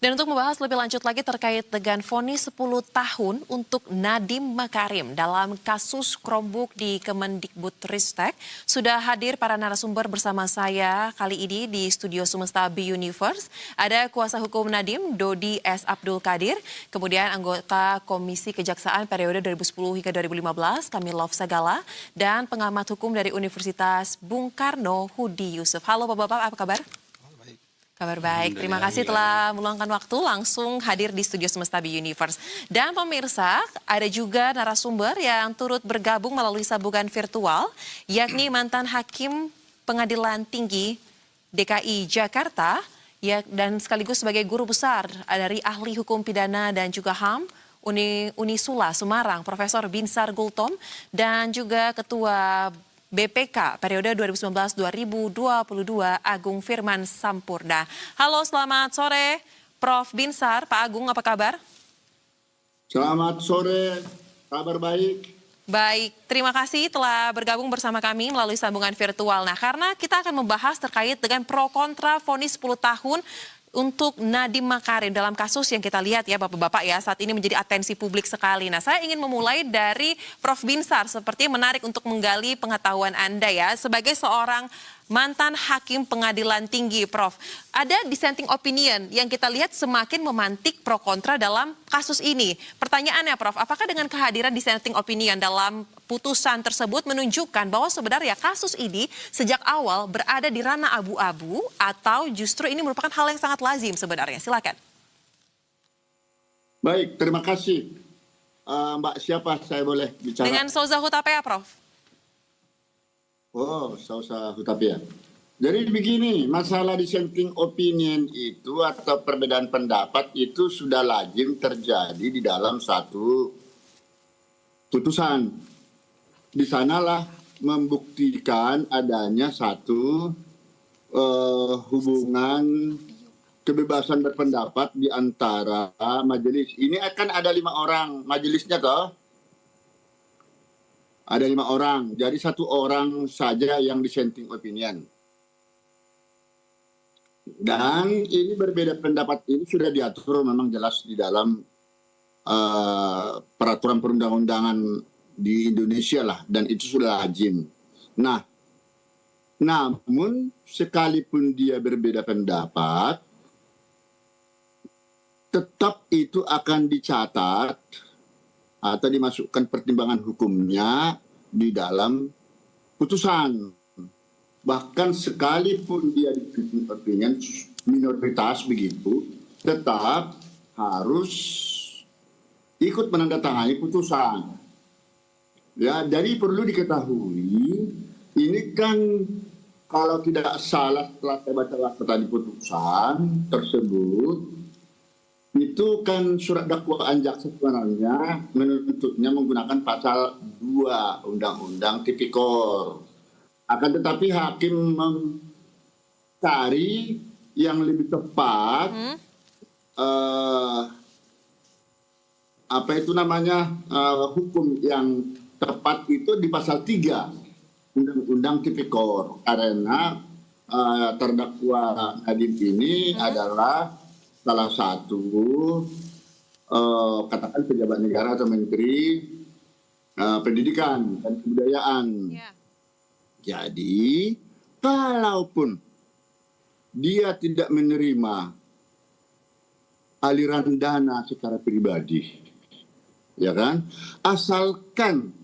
Dan untuk membahas lebih lanjut lagi terkait dengan vonis 10 tahun untuk Nadiem Makarim dalam kasus Chromebook di Kemendikbudristek, sudah hadir para narasumber bersama saya kali ini di studio Semesta B Universe. Ada kuasa hukum Nadiem, Dodi S. Abdul Qadir, kemudian anggota Komisi Kejaksaan periode 2010 hingga 2015, Kamil Love Sagala, dan pengamat hukum dari Universitas Bung Karno, Hudi Yusuf. Halo Bapak-Bapak, apa kabar? Kabar baik, terima kasih telah meluangkan waktu langsung hadir di studio Semesta B Universe. Dan pemirsa, ada juga narasumber yang turut bergabung melalui sambungan virtual, yakni mantan Hakim Pengadilan Tinggi DKI Jakarta, dan sekaligus sebagai guru besar dari Ahli Hukum Pidana dan juga HAM, Unisula Semarang, Profesor Binsar Gultom, dan juga Ketua BPK periode 2019-2022 Agung Firman Sampurna. Halo, selamat sore Prof. Binsar. Pak Agung, apa kabar? Selamat sore, kabar baik. Baik, terima kasih telah bergabung bersama kami melalui sambungan virtual. Nah, karena kita akan membahas terkait dengan pro kontra vonis 10 tahun untuk Nadiem Makarim dalam kasus yang kita lihat ya Bapak-Bapak ya, saat ini menjadi atensi publik sekali. Nah, saya ingin memulai dari Prof. Binsar, sepertinya menarik untuk menggali pengetahuan Anda ya sebagai seorang mantan Hakim Pengadilan Tinggi, Prof. Ada dissenting opinion yang kita lihat semakin memantik pro kontra dalam kasus ini. Pertanyaannya, Prof, apakah dengan kehadiran dissenting opinion dalam putusan tersebut menunjukkan bahwa sebenarnya kasus ini sejak awal berada di ranah abu-abu atau justru ini merupakan hal yang sangat lazim sebenarnya? Silakan. Baik, terima kasih. Mbak, siapa saya boleh bicara? Dengan Souza Hutapea, Prof. Oh, Souza Hutapea. Jadi begini, masalah dissenting opinion itu atau perbedaan pendapat itu sudah lazim terjadi di dalam satu putusan. Di sanalah membuktikan adanya satu hubungan kebebasan berpendapat di antara majelis. Ini akan ada 5 orang majelisnya toh. Ada 5 orang, jadi 1 orang saja yang dissenting opinion. Dan ini berbeda pendapat ini sudah diatur memang jelas di dalam peraturan perundang-undangan di Indonesia lah, dan itu sudah lazim. Nah, namun sekalipun dia berbeda pendapat, tetap itu akan dicatat atau dimasukkan pertimbangan hukumnya di dalam putusan. Bahkan sekalipun dia dissenting opinion minoritas begitu, tetap harus ikut menandatangani putusan. Ya, jadi perlu diketahui, ini kan kalau tidak salah setelah saya baca tadi putusan tersebut, itu kan surat dakwaan jaksa sebenarnya menuntutnya menggunakan pasal 2 Undang-Undang Tipikor. Akan tetapi hakim mencari yang lebih tepat, hukum yang tepat itu di pasal 3 Undang-Undang Tipikor. Karena terdakwa Nadiem ini adalah salah satu katakan pejabat negara atau menteri pendidikan dan kebudayaan. Jadi kalaupun dia tidak menerima aliran dana secara pribadi, ya kan, asalkan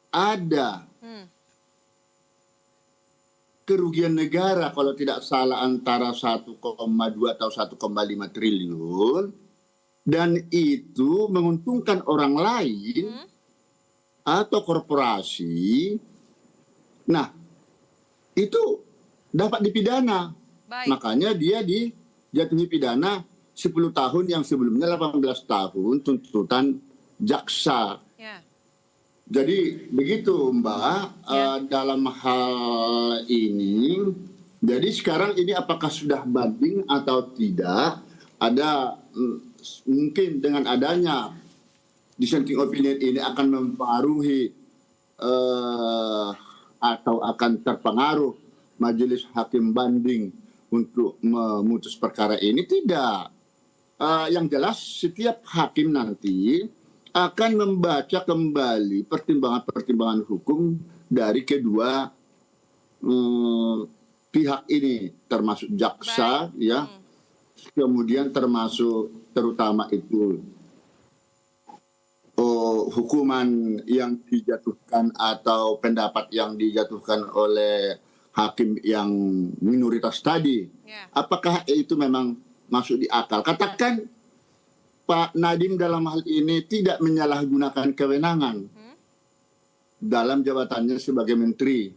ada kerugian negara kalau tidak salah antara 1,2 atau 1,5 triliun dan itu menguntungkan orang lain atau korporasi, nah itu dapat dipidana. Baik. Makanya dia dijatuhi pidana 10 tahun yang sebelumnya 18 tahun tuntutan jaksa. Jadi begitu Mbak, dalam hal ini, jadi sekarang ini apakah sudah banding atau tidak, ada mungkin dengan adanya dissenting opinion ini akan mempengaruhi atau akan terpengaruh majelis hakim banding untuk memutus perkara ini, tidak. Yang jelas setiap hakim nanti akan membaca kembali pertimbangan-pertimbangan hukum dari kedua pihak ini, termasuk jaksa, ya, kemudian termasuk terutama itu hukuman yang dijatuhkan atau pendapat yang dijatuhkan oleh hakim yang minoritas tadi. Apakah itu memang masuk di akal? Katakan Pak Nadiem dalam hal ini tidak menyalahgunakan kewenangan dalam jabatannya sebagai menteri.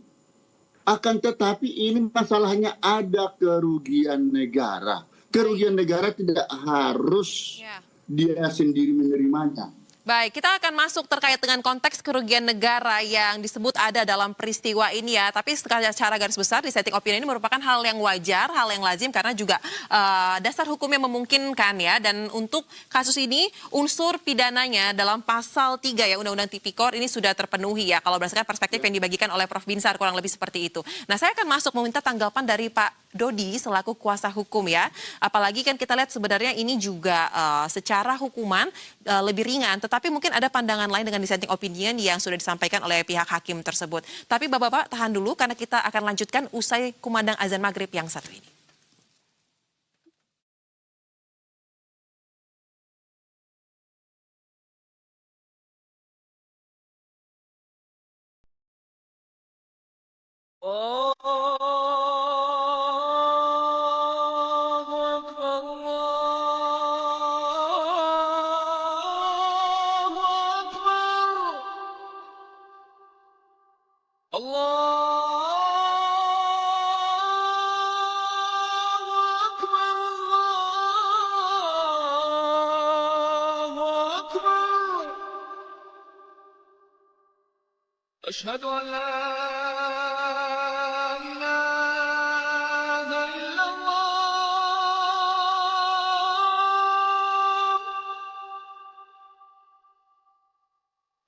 Akan tetapi ini masalahnya ada kerugian negara. Kerugian negara tidak harus dia sendiri menerimanya. Baik, kita akan masuk terkait dengan konteks kerugian negara yang disebut ada dalam peristiwa ini ya. Tapi secara garis besar dissenting opinion ini merupakan hal yang wajar, hal yang lazim karena juga dasar hukumnya memungkinkan ya. Dan untuk kasus ini unsur pidananya dalam pasal 3 ya Undang-Undang Tipikor ini sudah terpenuhi ya. Kalau berdasarkan perspektif yang dibagikan oleh Prof. Binsar kurang lebih seperti itu. Nah, saya akan masuk meminta tanggapan dari Pak Dodi selaku kuasa hukum ya. Apalagi kan kita lihat sebenarnya ini juga secara hukuman lebih ringan. Tetapi mungkin ada pandangan lain dengan dissenting opinion yang sudah disampaikan oleh pihak hakim tersebut. Tapi Bapak-Bapak tahan dulu karena kita akan lanjutkan usai kumandang azan maghrib yang satu ini. أشهد أن لا إله إلا الله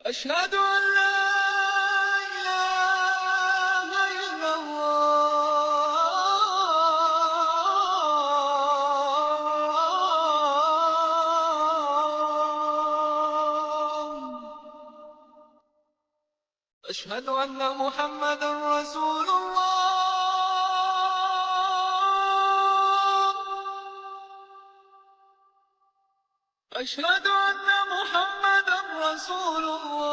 أشهد أن لا إله إلا الله أشهد أن محمدا رسول الله أشهد أن محمدا رسول الله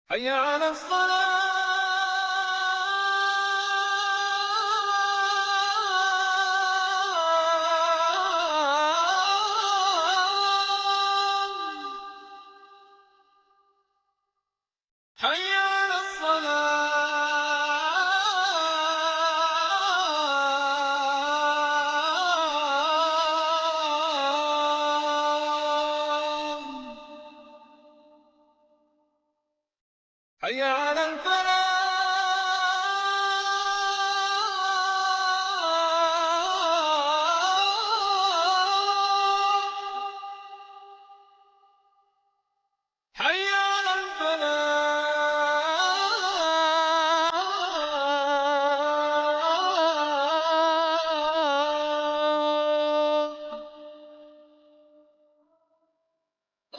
حي على الصلاة حي على الصلاة حي على الفلاح حي على الفلاح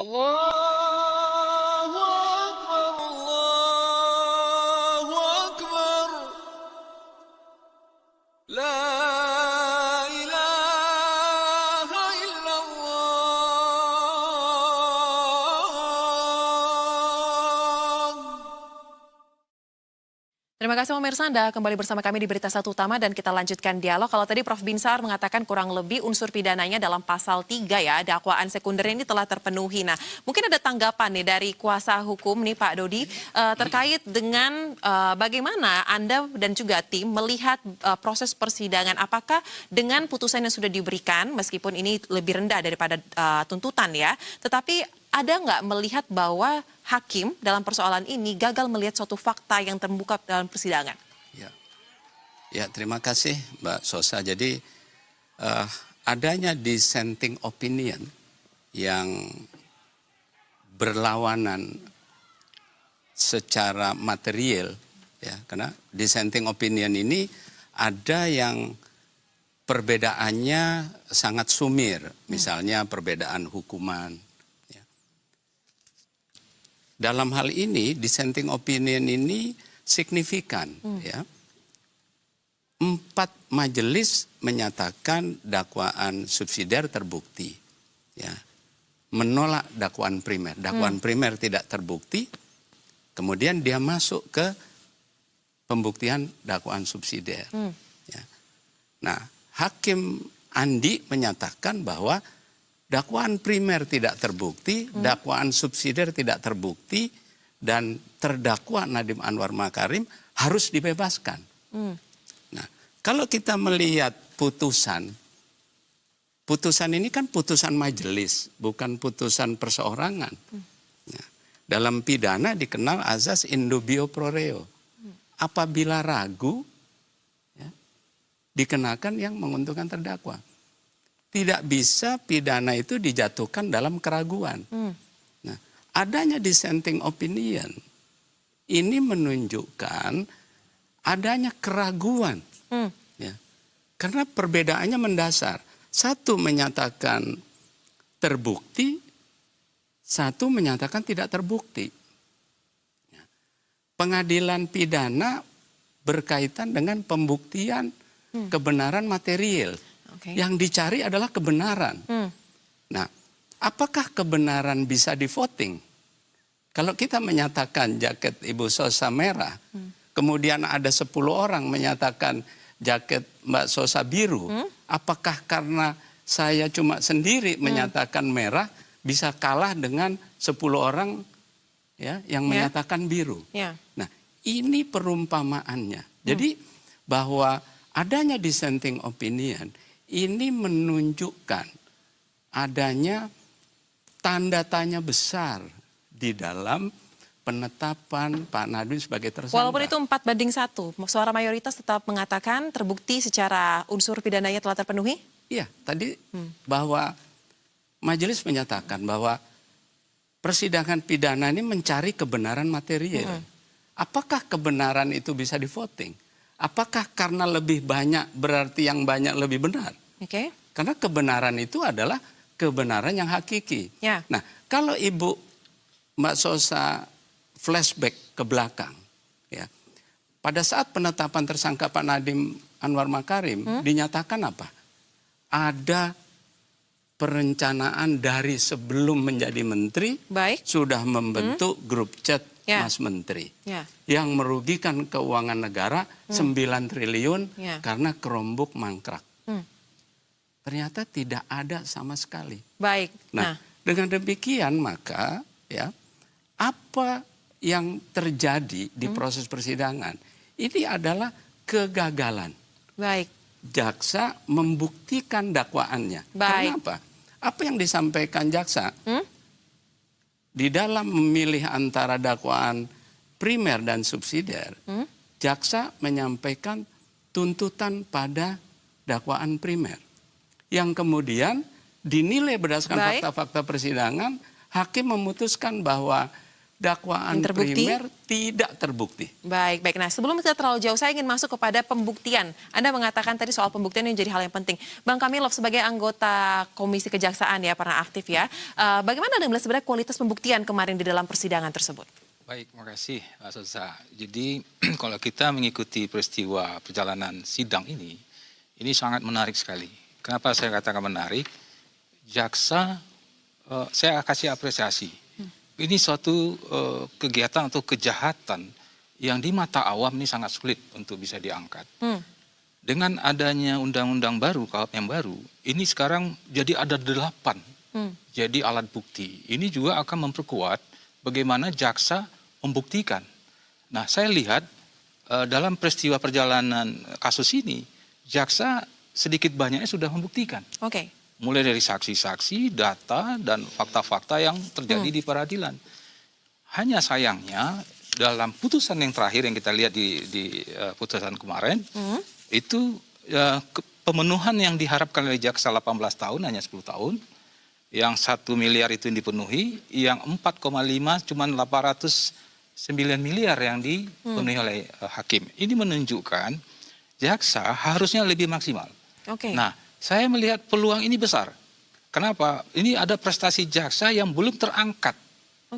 الله أكبر الله أكبر لا إله إلا الله. Terima kasih pemirsa, Anda kembali bersama kami di Berita Satu Utama dan kita lanjutkan dialog. Kalau tadi Prof. Binsar mengatakan kurang lebih unsur pidananya dalam pasal 3 ya, dakwaan sekunder ini telah terpenuhi. Nah, mungkin ada tanggapan nih dari kuasa hukum nih Pak Dodi terkait dengan bagaimana Anda dan juga tim melihat proses persidangan. Apakah dengan putusan yang sudah diberikan, meskipun ini lebih rendah daripada tuntutan ya, tetapi ada nggak melihat bahwa hakim dalam persoalan ini gagal melihat suatu fakta yang terbuka dalam persidangan? Ya, terima kasih Mbak Sosa. Jadi adanya dissenting opinion yang berlawanan secara material, ya, karena dissenting opinion ini ada yang perbedaannya sangat sumir, misalnya perbedaan hukuman. Ya. Dalam hal ini dissenting opinion ini signifikan, ya. 4 majelis menyatakan dakwaan subsidiar terbukti, ya, menolak dakwaan primer. Dakwaan primer tidak terbukti, kemudian dia masuk ke pembuktian dakwaan subsidiar. Ya. Nah, Hakim Andi menyatakan bahwa dakwaan primer tidak terbukti, dakwaan subsidiar tidak terbukti, dan terdakwa Nadiem Anwar Makarim harus dibebaskan. Nah, kalau kita melihat putusan ini kan putusan majelis, bukan putusan perseorangan. Nah, dalam pidana dikenal azas in dubio pro reo. Apabila ragu, ya, dikenakan yang menguntungkan terdakwa. Tidak bisa pidana itu dijatuhkan dalam keraguan. Nah, adanya dissenting opinion ini menunjukkan adanya keraguan. Ya. Karena perbedaannya mendasar. Satu menyatakan terbukti, satu menyatakan tidak terbukti. Ya. Pengadilan pidana berkaitan dengan pembuktian kebenaran material. Oke. Yang dicari adalah kebenaran. Nah, apakah kebenaran bisa di-voting? Kalau kita menyatakan jaket Ibu Sosa merah, kemudian ada 10 orang menyatakan jaket Mbak Sosa biru, apakah karena saya cuma sendiri menyatakan merah bisa kalah dengan 10 orang, ya, yang menyatakan biru? Ya. Nah, ini perumpamaannya. Jadi bahwa adanya dissenting opinion ini menunjukkan adanya tanda tanya besar di dalam penetapan Pak Nadiem sebagai tersangka. Walaupun itu 4-1, suara mayoritas tetap mengatakan terbukti secara unsur pidananya telah terpenuhi? Iya, tadi bahwa majelis menyatakan bahwa persidangan pidana ini mencari kebenaran material. Apakah kebenaran itu bisa di-voting? Apakah karena lebih banyak berarti yang banyak lebih benar? Oke. Karena kebenaran itu adalah kebenaran yang hakiki. Ya. Nah, kalau Ibu Mbak Sosa flashback ke belakang, ya, pada saat penetapan tersangka Pak Nadiem Anwar Makarim dinyatakan apa? Ada perencanaan dari sebelum menjadi menteri, Baik. sudah membentuk grup chat Mas Menteri, yang merugikan keuangan negara 9 triliun karena kerombok mangkrak. Ternyata tidak ada sama sekali. Baik. Nah, dengan demikian maka, ya, apa yang terjadi di proses persidangan ini adalah kegagalan. Baik. Jaksa membuktikan dakwaannya. Baik. Karena apa? Apa yang disampaikan jaksa di dalam memilih antara dakwaan primer dan subsidiar, jaksa menyampaikan tuntutan pada dakwaan primer. Yang kemudian dinilai berdasarkan fakta-fakta persidangan, hakim memutuskan bahwa dakwaan primer tidak terbukti. Baik, baik. Nah, sebelum kita terlalu jauh, saya ingin masuk kepada pembuktian. Anda mengatakan tadi soal pembuktian yang jadi hal yang penting. Bang Kamilov sebagai anggota Komisi Kejaksaan ya, pernah aktif ya. Bagaimana Anda melihat sebenarnya kualitas pembuktian kemarin di dalam persidangan tersebut? Baik, makasih Pak Sosa. Jadi kalau kita mengikuti peristiwa perjalanan sidang ini sangat menarik sekali. Kenapa saya katakan menarik? Jaksa, saya kasih apresiasi. Ini suatu kegiatan atau kejahatan yang di mata awam ini sangat sulit untuk bisa diangkat. Dengan adanya undang-undang baru, KUHP yang baru, ini sekarang jadi ada 8. Jadi alat bukti. Ini juga akan memperkuat bagaimana jaksa membuktikan. Nah, saya lihat dalam peristiwa perjalanan kasus ini, jaksa sedikit banyaknya sudah membuktikan. Oke. Mulai dari saksi-saksi, data, dan fakta-fakta yang terjadi di peradilan. Hanya sayangnya dalam putusan yang terakhir yang kita lihat di putusan kemarin, itu pemenuhan yang diharapkan oleh jaksa 18 tahun hanya 10 tahun, Yang 1 miliar itu yang dipenuhi, yang 4,5 cuma 809 miliar yang dipenuhi oleh hakim. Ini menunjukkan jaksa harusnya lebih maksimal. Oke. Nah, saya melihat peluang ini besar. Kenapa? Ini ada prestasi jaksa yang belum terangkat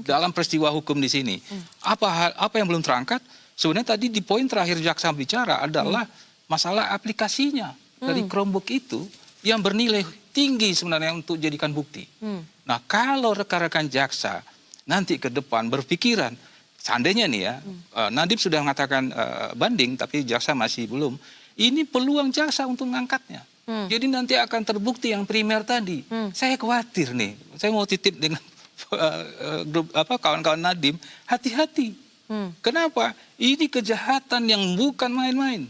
dalam peristiwa hukum di sini. Apa yang belum terangkat? Sebenarnya tadi di poin terakhir jaksa bicara adalah masalah aplikasinya dari Chromebook itu yang bernilai tinggi sebenarnya untuk jadikan bukti. Nah, kalau rekan-rekan jaksa nanti ke depan berpikiran, seandainya nih ya, Nadiem sudah mengatakan banding, tapi jaksa masih belum. Ini peluang jaksa untuk mengangkatnya. Jadi nanti akan terbukti yang primer tadi. Saya khawatir nih, saya mau titip dengan grup kawan-kawan Nadiem, hati-hati. Kenapa? Ini kejahatan yang bukan main-main.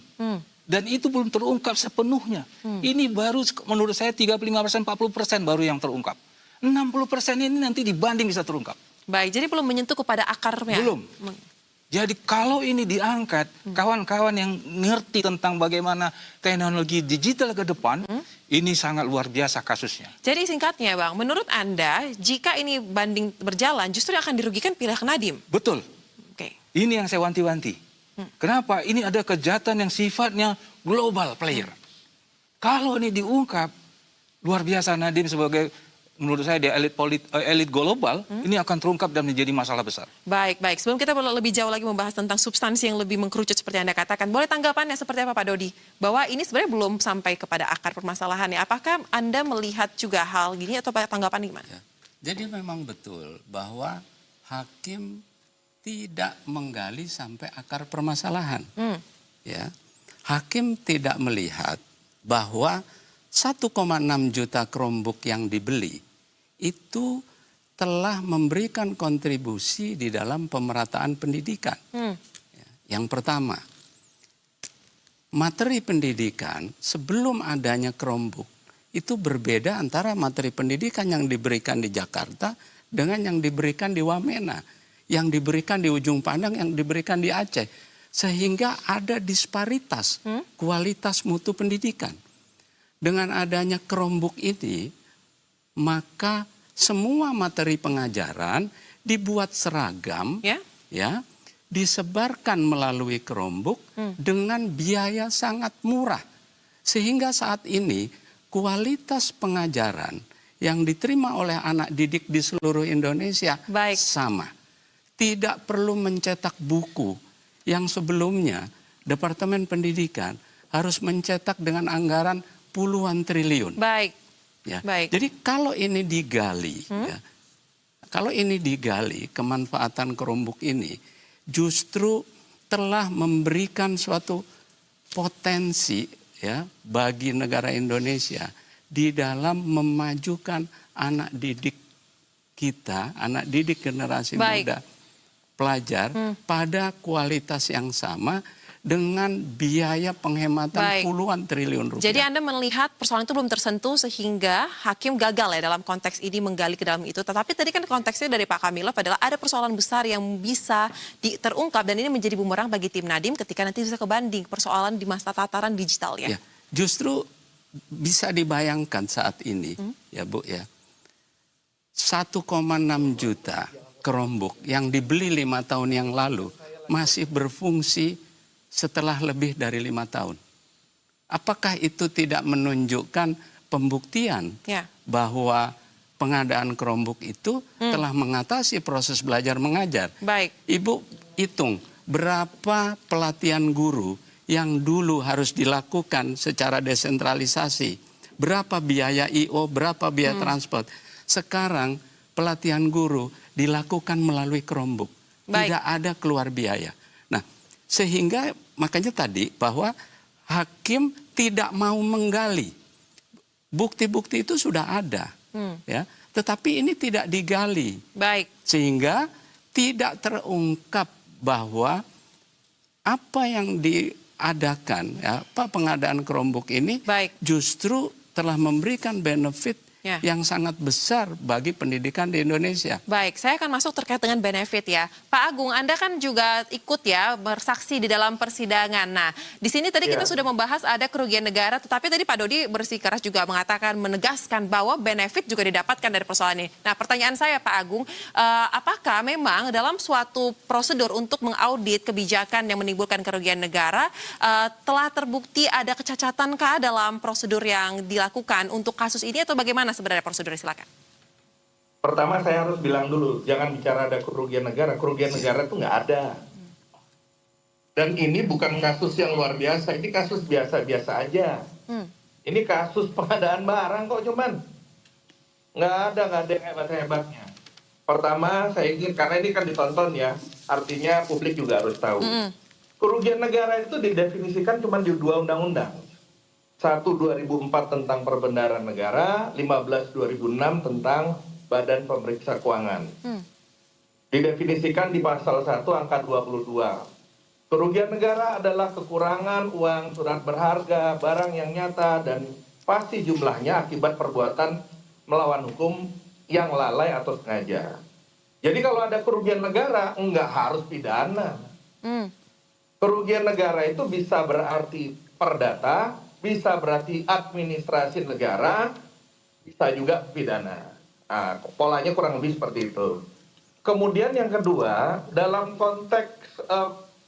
Dan itu belum terungkap sepenuhnya. Ini baru menurut saya 35%, 40% baru yang terungkap. 60% ini nanti dibanding bisa terungkap. Baik, jadi belum menyentuh kepada akarnya. Belum. Jadi kalau ini diangkat, kawan-kawan yang ngerti tentang bagaimana teknologi digital ke depan, ini sangat luar biasa kasusnya. Jadi singkatnya Bang, menurut Anda jika ini banding berjalan justru akan dirugikan pihak Nadiem? Betul. Oke. Ini yang saya wanti-wanti. Kenapa? Ini ada kejahatan yang sifatnya global player. Kalau ini diungkap, luar biasa Nadiem sebagai, menurut saya dia elit global, ini akan terungkap dan menjadi masalah besar. Baik. Sebelum kita lebih jauh lagi membahas tentang substansi yang lebih mengkerucut seperti Anda katakan, boleh tanggapannya seperti apa Pak Dodi? Bahwa ini sebenarnya belum sampai kepada akar permasalahannya. Apakah Anda melihat juga hal gini atau tanggapan gimana? Ya. Jadi memang betul bahwa hakim tidak menggali sampai akar permasalahan. Ya. Hakim tidak melihat bahwa 1,6 juta Chromebook yang dibeli itu telah memberikan kontribusi di dalam pemerataan pendidikan. Ya. Yang pertama, materi pendidikan sebelum adanya Chromebook itu berbeda antara materi pendidikan yang diberikan di Jakarta dengan yang diberikan di Wamena, yang diberikan di Ujung Pandang, yang diberikan di Aceh. Sehingga ada disparitas kualitas mutu pendidikan. Dengan adanya Chromebook ini, maka semua materi pengajaran dibuat seragam, ya, disebarkan melalui Chromebook dengan biaya sangat murah. Sehingga saat ini kualitas pengajaran yang diterima oleh anak didik di seluruh Indonesia sama. Tidak perlu mencetak buku yang sebelumnya Departemen Pendidikan harus mencetak dengan anggaran puluhan triliun. Ya. Jadi kalau ini digali, ya, kalau ini digali kemanfaatan Chromebook ini justru telah memberikan suatu potensi ya bagi negara Indonesia di dalam memajukan anak didik kita, anak didik generasi muda pelajar pada kualitas yang sama dengan biaya penghematan puluhan triliun rupiah. Jadi Anda melihat persoalan itu belum tersentuh sehingga hakim gagal ya dalam konteks ini menggali ke dalam itu. Tetapi tadi kan konteksnya dari Pak Kamilov adalah ada persoalan besar yang bisa terungkap dan ini menjadi bumerang bagi tim Nadiem ketika nanti bisa kebanding persoalan di masa tataran digital ya. Justru bisa dibayangkan saat ini ya Bu ya. 1,6 juta Chromebook yang dibeli 5 tahun yang lalu masih berfungsi setelah lebih dari 5 tahun. Apakah itu tidak menunjukkan pembuktian bahwa pengadaan Chromebook itu telah mengatasi proses belajar mengajar? Ibu hitung berapa pelatihan guru yang dulu harus dilakukan secara desentralisasi. Berapa biaya I.O., berapa biaya transport. Sekarang pelatihan guru dilakukan melalui Chromebook. Tidak ada keluar biaya. Nah, sehingga makanya tadi bahwa hakim tidak mau menggali. Bukti-bukti itu sudah ada. Ya, tetapi ini tidak digali. Sehingga tidak terungkap bahwa apa yang diadakan, ya, pengadaan Chromebook ini justru telah memberikan benefit Ya. yang sangat besar bagi pendidikan di Indonesia. Baik, saya akan masuk terkait dengan benefit ya. Pak Agung, Anda kan juga ikut ya bersaksi di dalam persidangan. Nah, di sini tadi kita sudah membahas ada kerugian negara, tetapi tadi Pak Dodi bersikeras juga mengatakan, menegaskan bahwa benefit juga didapatkan dari persoalan ini. Nah, pertanyaan saya Pak Agung, apakah memang dalam suatu prosedur untuk mengaudit kebijakan yang menimbulkan kerugian negara, telah terbukti ada kecacatankah dalam prosedur yang dilakukan untuk kasus ini atau bagaimana sebenarnya prosedur? Silakan. Pertama saya harus bilang dulu, jangan bicara ada kerugian negara itu nggak ada. Dan ini bukan kasus yang luar biasa, ini kasus biasa-biasa aja. Ini kasus pengadaan barang kok cuman. Nggak ada yang hebat-hebatnya. Pertama saya ingin, karena ini kan ditonton ya, artinya publik juga harus tahu. Kerugian negara itu didefinisikan cuma di 2 undang-undang. 1 2004 tentang perbendaharaan negara, 15 2006 tentang Badan Pemeriksa Keuangan. Didefinisikan di pasal 1 angka 22. Kerugian negara adalah kekurangan uang, surat berharga, barang yang nyata, dan pasti jumlahnya akibat perbuatan melawan hukum yang lalai atau sengaja. Jadi kalau ada kerugian negara, enggak harus pidana. Kerugian negara itu bisa berarti perdata, bisa berarti administrasi negara, bisa juga pidana. Nah, polanya kurang lebih seperti itu. Kemudian yang kedua, dalam konteks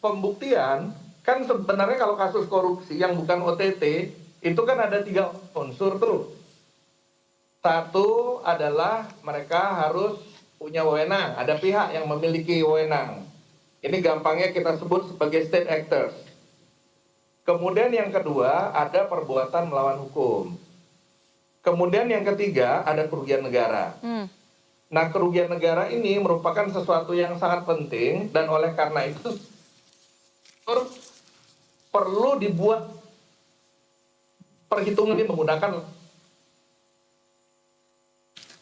pembuktian, kan sebenarnya kalau kasus korupsi yang bukan OTT, itu kan ada 3 unsur tuh. 1 adalah mereka harus punya wewenang, ada pihak yang memiliki wewenang. Ini gampangnya kita sebut sebagai state actors. Kemudian yang kedua, ada perbuatan melawan hukum. Kemudian yang ketiga, ada kerugian negara. Nah, kerugian negara ini merupakan sesuatu yang sangat penting, dan oleh karena itu perlu dibuat perhitungan ini menggunakan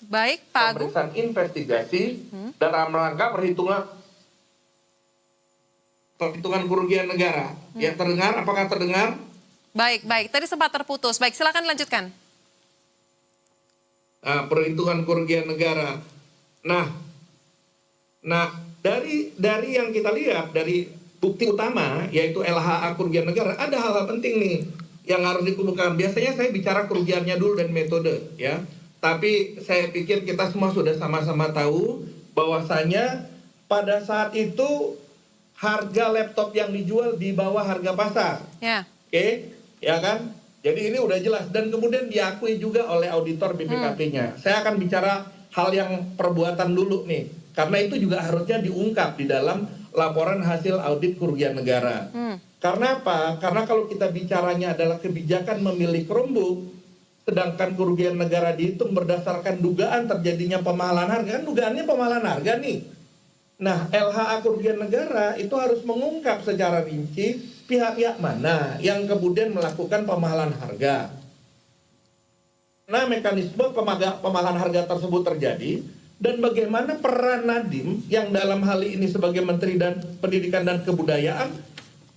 Baik, Pak Agung. pemeriksaan investigasi dalam rangka perhitungan kerugian negara. Yang terdengar, apakah terdengar? Baik. Tadi sempat terputus. Baik, silakan lanjutkan. Perhitungan kerugian negara. Nah, dari yang kita lihat, dari bukti utama, yaitu LHA kerugian negara, ada hal-hal penting nih yang harus dikumpulkan. Biasanya saya bicara kerugiannya dulu dan metode, ya. Tapi saya pikir kita semua sudah sama-sama tahu bahwasanya pada saat itu harga laptop yang dijual di bawah harga pasar. Ya. Oke, ya kan? Jadi ini udah jelas, dan kemudian diakui juga oleh auditor BPKP-nya. Saya akan bicara hal yang perbuatan dulu nih, karena itu juga harusnya diungkap di dalam laporan hasil audit kerugian negara. Karena apa? Karena kalau kita bicaranya adalah kebijakan memilih Chromebook, sedangkan kerugian negara dihitung berdasarkan dugaan terjadinya pemahalan harga, kan dugaannya pemahalan harga nih. Nah, LHA kerugian negara itu harus mengungkap secara rinci pihak-pihak mana yang kemudian melakukan pemahalan harga. Nah, mekanisme pemahalan harga tersebut terjadi, dan bagaimana peran Nadiem yang dalam hal ini sebagai Menteri Pendidikan dan Kebudayaan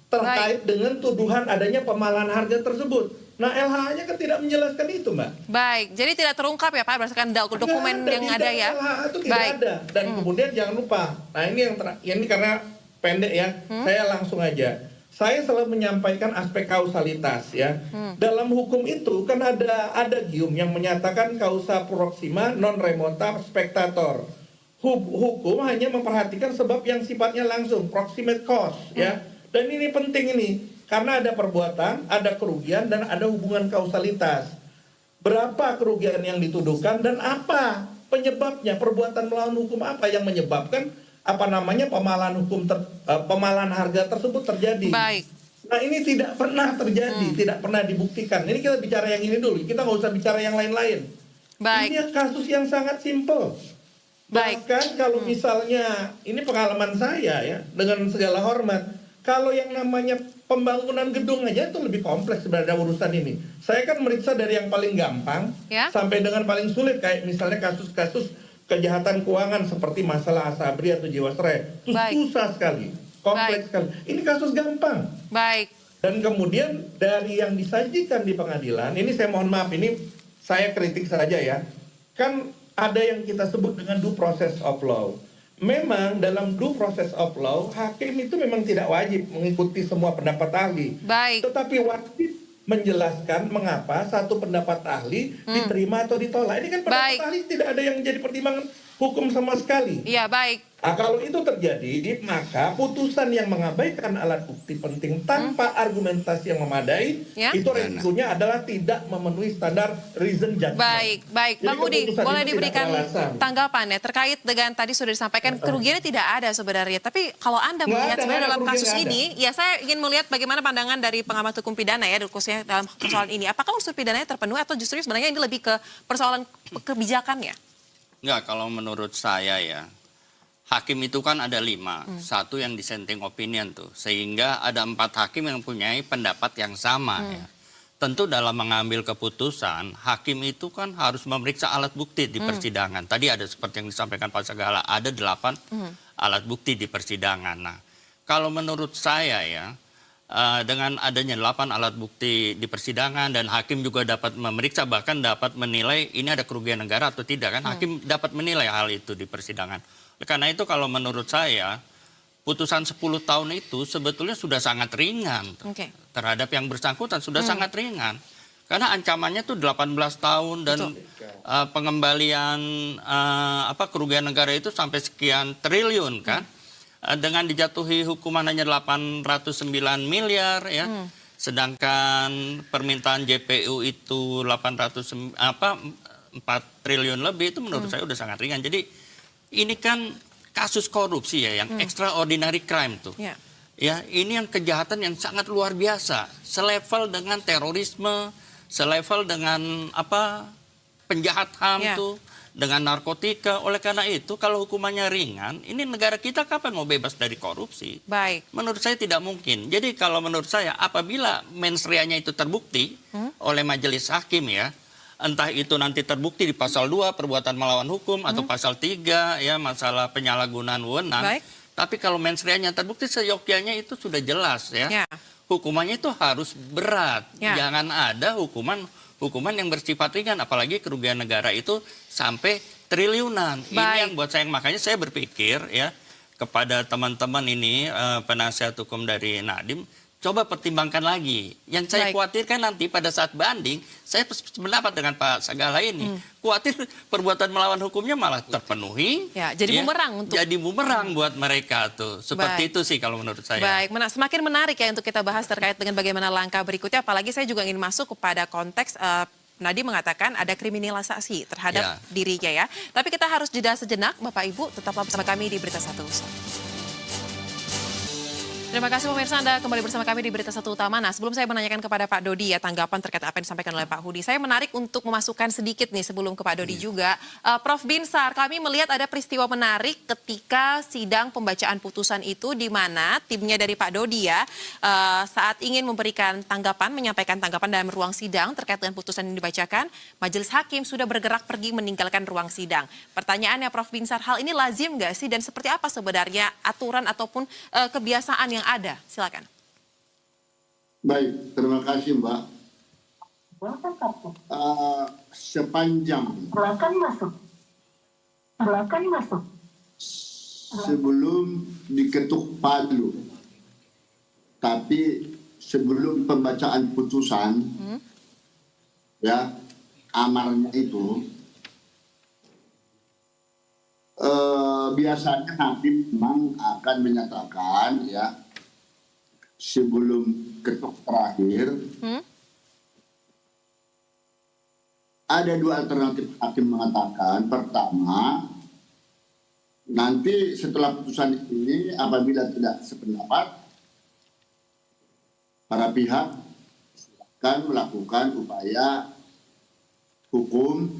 terkait dengan tuduhan adanya pemahalan harga tersebut. Nah, LHA-nya kan tidak menjelaskan itu, Mbak. Baik, jadi tidak terungkap ya Pak berdasarkan dokumen yang ada ya. LHA itu tidak ada. Dan kemudian jangan lupa, nah ini ini karena pendek ya, saya langsung aja. Saya selalu menyampaikan aspek kausalitas ya. Dalam hukum itu kan ada gium yang menyatakan causa proxima non remota spectator. Hukum hanya memperhatikan sebab yang sifatnya langsung, proximate cause ya. Dan ini penting ini, karena ada perbuatan, ada kerugian, dan ada hubungan kausalitas. Berapa kerugian yang dituduhkan dan apa penyebabnya? Perbuatan melawan hukum apa yang menyebabkan pemahalan harga tersebut terjadi? Baik. Nah, ini tidak pernah terjadi, tidak pernah dibuktikan. Ini kita bicara yang ini dulu, kita nggak usah bicara yang lain-lain. Baik. Ini kasus yang sangat simpel. Baik. Bahkan kalau misalnya, ini pengalaman saya ya, dengan segala hormat, kalau yang namanya pembangunan gedung aja itu lebih kompleks sebenarnya urusan ini. Saya kan meriksa dari yang paling gampang sampai dengan paling sulit, kayak misalnya kasus-kasus kejahatan keuangan seperti masalah Asabri atau Jiwasraya. Itu susah sekali, kompleks sekali. Ini kasus gampang. Baik. Dan kemudian dari yang disajikan di pengadilan, ini saya mohon maaf, ini saya kritik saja ya. kan ada yang kita sebut dengan due process of law. Memang dalam due process of law, hakim itu memang tidak wajib mengikuti semua pendapat ahli. Baik. Tetapi wajib menjelaskan mengapa satu pendapat ahli diterima atau ditolak. Ini kan pendapat Baik. ahli tidak ada yang menjadi pertimbangan hukum sama sekali. Iya, baik. Nah, kalau itu terjadi, maka putusan yang mengabaikan alat bukti penting tanpa argumentasi yang memadai, Ya. itu resikonya adalah tidak memenuhi standar reason judgment. Baik, baik. Jadi Bang Hudi, keputusan boleh itu tidak diberikan beralasan. tanggapan ya terkait dengan tadi sudah disampaikan kerugiannya tidak ada sebenarnya. Tapi kalau Anda Nggak melihat ada, sebenarnya nggak ada, dalam kasus kerugian ini, ya saya ingin melihat bagaimana pandangan dari pengamat hukum pidana ya, khususnya dalam persoalan ini. Apakah unsur pidananya terpenuhi atau justru sebenarnya ini lebih ke persoalan kebijakannya? Enggak, kalau menurut saya ya, hakim itu kan ada 5, satu yang dissenting opinion tuh, sehingga ada 4 hakim yang mempunyai pendapat yang sama ya. Tentu dalam mengambil keputusan, hakim itu kan harus memeriksa alat bukti di persidangan. Tadi ada seperti yang disampaikan Pak Sagala, ada 8 alat bukti di persidangan. Nah, kalau menurut saya ya, dengan adanya 8 alat bukti di persidangan dan hakim juga dapat memeriksa bahkan dapat menilai ini ada kerugian negara atau tidak kan, hakim dapat menilai hal itu di persidangan. Karena itu kalau menurut saya putusan 10 tahun itu sebetulnya sudah sangat ringan Oke. terhadap yang bersangkutan, sudah sangat ringan. Karena ancamannya tuh 18 tahun dan pengembalian kerugian negara itu sampai sekian triliun kan. Dengan dijatuhi hukuman hanya 809 miliar ya. Sedangkan permintaan JPU itu 4 triliun lebih, itu menurut saya udah sangat ringan. Jadi ini kan kasus korupsi ya yang extraordinary crime tuh. Ya. Ya, ini yang kejahatan yang sangat luar biasa, selevel dengan terorisme, selevel dengan penjahat HAM Ya. tuh, dengan narkotika. Oleh karena itu kalau hukumannya ringan, ini negara kita kapan mau bebas dari korupsi? Baik. Menurut saya tidak mungkin. Jadi kalau menurut saya apabila mens rea-nya itu terbukti oleh majelis hakim ya, entah itu nanti terbukti di pasal 2 perbuatan melawan hukum atau pasal 3 ya masalah penyalahgunaan wewenang. Baik. Tapi kalau mens rea-nya terbukti seyogyanya itu sudah jelas ya. Ya. Hukumannya itu harus berat. Ya. Jangan ada hukuman yang bersifat ringan, apalagi kerugian negara itu sampai triliunan. Ini Baik. yang buat saya, makanya saya berpikir ya kepada teman-teman ini penasihat hukum dari Nadiem, coba pertimbangkan lagi. Yang saya Baik. khawatirkan nanti pada saat banding, saya sependapat dengan Pak Sagala ini, khawatir perbuatan melawan hukumnya malah terpenuhi. Ya, jadi bumerang untuk- Jadi bumerang buat mereka tuh. Seperti Baik. itu sih kalau menurut saya. Baik, semakin menarik ya untuk kita bahas terkait dengan bagaimana langkah berikutnya. Apalagi saya juga ingin masuk kepada konteks Nadiem mengatakan ada kriminalisasi terhadap Ya. dirinya ya. Tapi kita harus jeda sejenak, Bapak Ibu tetaplah bersama kami di Berita Satu. Terima kasih pemirsa, Anda kembali bersama kami di Berita Satu Utama. Nah, sebelum saya menanyakan kepada Pak Dodi ya tanggapan terkait apa yang disampaikan oleh Pak Hudi, saya menarik untuk memasukkan sedikit nih sebelum ke Pak Dodi juga. Prof Binsar, kami melihat ada peristiwa menarik ketika sidang pembacaan putusan itu di mana timnya dari Pak Dodi ya saat ingin memberikan tanggapan, menyampaikan tanggapan dalam ruang sidang terkait dengan putusan yang dibacakan, majelis hakim sudah bergerak pergi meninggalkan ruang sidang. Pertanyaannya Prof Binsar, hal ini lazim nggak sih dan seperti apa sebenarnya aturan ataupun kebiasaan yang ada? Silakan. Baik, terima kasih Mbak. Sepanjang sebelum diketuk palu, tapi sebelum pembacaan putusan, ya amarnya itu, biasanya hakim memang akan menyatakan ya sebelum ketuk terakhir ada 2 alternatif hakim mengatakan. Pertama, nanti setelah putusan ini apabila tidak sependapat, para pihak akan melakukan upaya hukum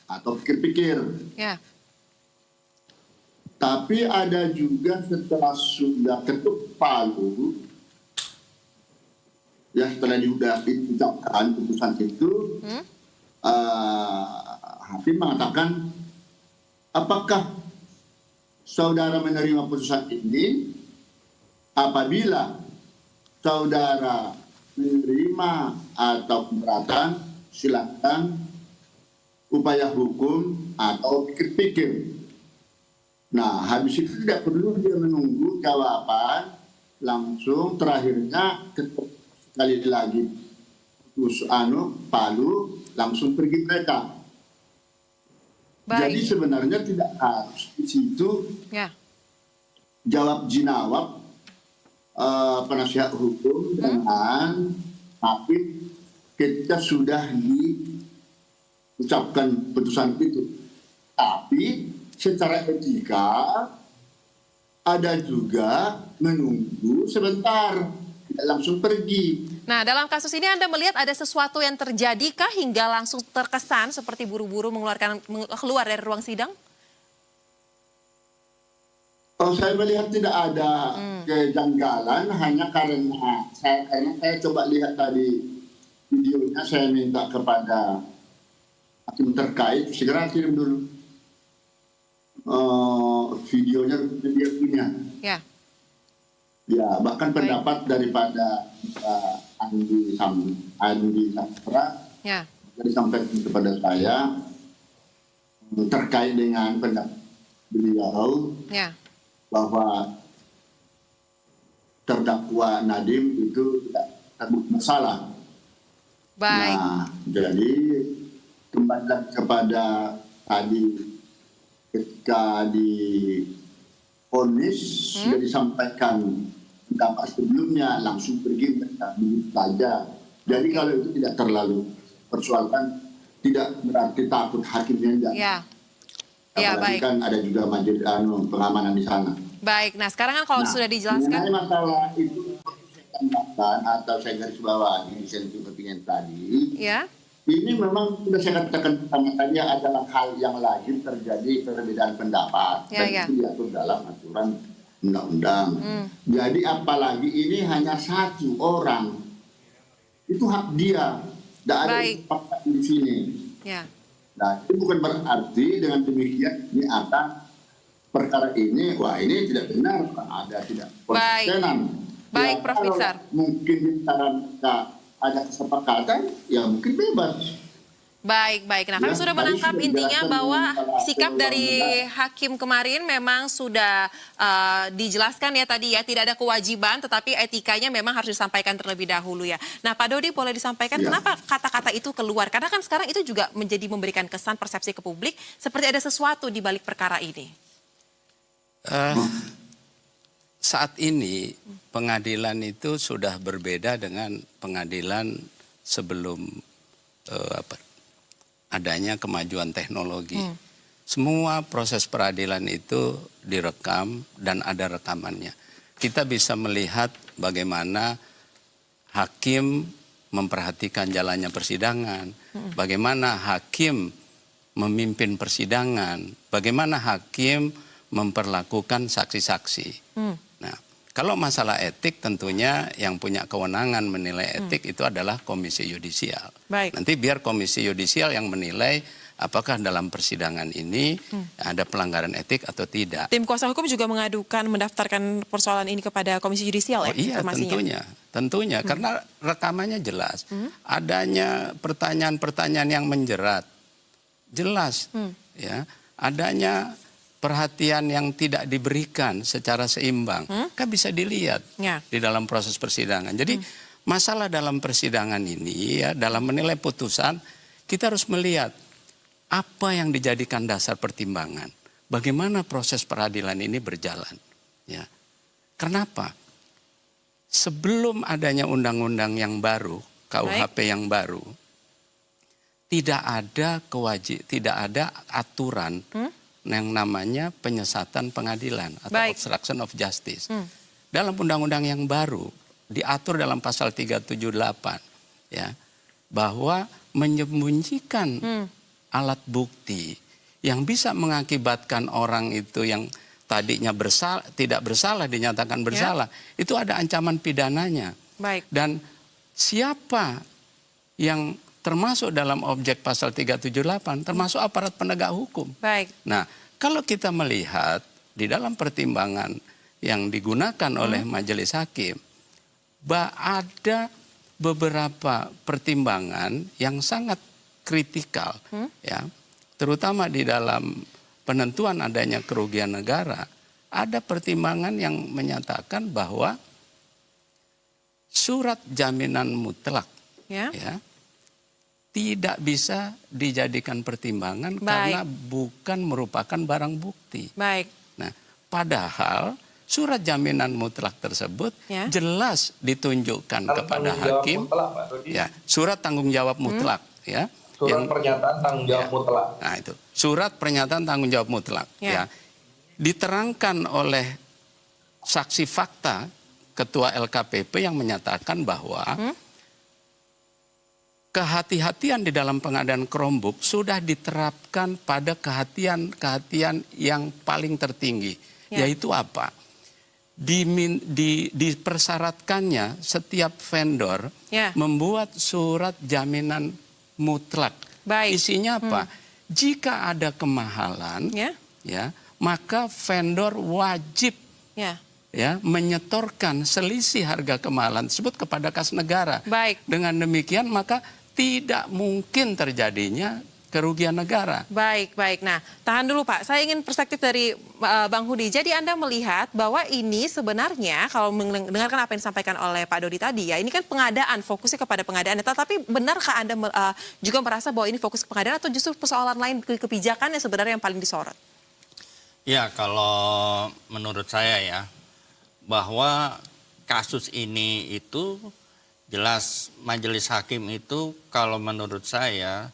atau pikir-pikir. Ya. Tapi ada juga setelah sudah ketuk palu, ya setelah diucapkan putusan itu, hakim mengatakan apakah saudara menerima putusan ini. Apabila saudara menerima atau keberatan, silakan upaya hukum atau pikir-pikir. Nah, habis itu tidak perlu dia menunggu jawaban, langsung terakhirnya sekali lagi terus palu langsung pergi mereka. Jadi Baik. sebenarnya tidak harus di situ Ya. jawab jinawab penasihat hukum dengan hakim ketika sudah diucapkan putusan itu. Tapi secara etika ada juga menunggu sebentar, tidak langsung pergi. Nah, dalam kasus ini Anda melihat ada sesuatu yang terjadikah hingga langsung terkesan seperti buru-buru keluar dari ruang sidang? Oh, saya melihat tidak ada kejanggalan, hanya karena saya coba lihat tadi videonya, saya minta kepada hakim terkait segera kirim dulu videonya dia punya. Ya. Ya, bahkan pendapat daripada Andi Sastra Ya. disampaikan kepada saya terkait dengan pendapat beliau Ya. bahwa terdakwa Nadiem itu tidak terbukti masalah. Baik. Nah, jadi kembali lagi kepada tadi ketika di vonis sudah disampaikan pendapat sebelumnya, langsung pergi mereka begitu saja. Jadi kalau itu tidak terlalu persoalkan, tidak berarti takut hakimnya enggak. Ya. Ya, Apalagi baik. kan ada juga majelis pengamanan di sana. Baik. Nah, sekarang kan kalau sudah dijelaskan. Mengenai masalah itu saya tambahkan atau saya garis bawahi di sentuh kepingin tadi. Ya. Ini memang sudah saya katakan pertama tadi adalah hal yang lazim terjadi perbedaan pendapat. Ya, Dan ya. itu diatur dalam aturan undang-undang. Jadi apalagi ini hanya satu orang. Itu hak dia. Tidak ada Baik. fakta di sini. Ya. Nah, itu bukan berarti dengan demikian ini akan perkara ini, wah ini tidak benar, ada tidak konsistenan. Baik, Prof. Kalau Biksar. mungkin di antara mereka ada kesepakatan, ya mungkin bebas. Baik, baik. Nah, kami Ya, sudah tadi menangkap sudah intinya dijelaskan bahwa dengan sikap dari undang-undang. hakim kemarin memang sudah dijelaskan ya tadi ya, tidak ada kewajiban, tetapi etikanya memang harus disampaikan terlebih dahulu ya. Nah, Pak Dodi boleh disampaikan Ya. kenapa kata-kata itu keluar? Karena kan sekarang itu juga memberikan kesan persepsi ke publik seperti ada sesuatu di balik perkara ini. Saat ini pengadilan itu sudah berbeda dengan pengadilan sebelum adanya kemajuan teknologi. Semua proses peradilan itu direkam dan ada rekamannya. Kita bisa melihat bagaimana hakim memperhatikan jalannya persidangan, bagaimana hakim memimpin persidangan, bagaimana hakim memperlakukan saksi-saksi. Nah, kalau masalah etik tentunya yang punya kewenangan menilai etik itu adalah Komisi Yudisial. Baik. Nanti biar Komisi Yudisial yang menilai apakah dalam persidangan ini ada pelanggaran etik atau tidak. Tim kuasa hukum juga mendaftarkan persoalan ini kepada Komisi Yudisial Oh iya, tentunya. Karena rekamannya jelas. Adanya pertanyaan-pertanyaan yang menjerat, jelas. Ya, adanya perhatian yang tidak diberikan secara seimbang, kan bisa dilihat Ya. di dalam proses persidangan. Jadi masalah dalam persidangan ini ya, dalam menilai putusan, kita harus melihat apa yang dijadikan dasar pertimbangan. Bagaimana proses peradilan ini berjalan. Ya. Kenapa? Sebelum adanya undang-undang yang baru, KUHP yang baru, tidak ada aturan yang namanya penyesatan pengadilan atau obstruction of justice. Dalam undang-undang yang baru diatur dalam pasal 378 ya, bahwa menyembunyikan alat bukti yang bisa mengakibatkan orang itu yang tadinya tidak bersalah dinyatakan bersalah, itu ada ancaman pidananya. Baik. Dan siapa yang termasuk dalam objek pasal 378 termasuk aparat penegak hukum. Baik. Nah, kalau kita melihat di dalam pertimbangan yang digunakan oleh majelis hakim, ada beberapa pertimbangan yang sangat kritikal ya, terutama di dalam penentuan adanya kerugian negara, ada pertimbangan yang menyatakan bahwa surat jaminan mutlak Ya. ya tidak bisa dijadikan pertimbangan Baik. karena bukan merupakan barang bukti. Baik. Nah, padahal surat jaminan mutlak tersebut Ya. jelas ditunjukkan kepada Tanggung jawab hakim. mutlak, Pak Dodi. Ya, surat tanggung jawab mutlak ya. Surat pernyataan tanggung jawab mutlak. Nah, itu. Surat pernyataan tanggung jawab mutlak Ya. ya. Diterangkan oleh saksi fakta Ketua LKPP yang menyatakan bahwa kehati-hatian di dalam pengadaan Chromebook sudah diterapkan pada kehatian yang paling tertinggi. Ya. Yaitu apa? Dipersyaratkannya setiap vendor Ya. membuat surat jaminan mutlak. Baik. Isinya apa? Jika ada kemahalan, Ya. ya, maka vendor wajib Ya. menyetorkan selisih harga kemahalan tersebut kepada kas negara. Baik. Dengan demikian maka tidak mungkin terjadinya kerugian negara. Baik, baik. Nah, tahan dulu Pak. Saya ingin perspektif dari Bang Hudi. Jadi Anda melihat bahwa ini sebenarnya kalau mendengarkan apa yang disampaikan oleh Pak Dodi tadi ya, ini kan pengadaan, fokusnya kepada pengadaan. Tetapi benarkah Anda juga merasa bahwa ini fokus ke pengadaan atau justru persoalan lain kebijakan yang sebenarnya yang paling disorot? Ya, kalau menurut saya ya, bahwa kasus ini itu jelas majelis hakim itu kalau menurut saya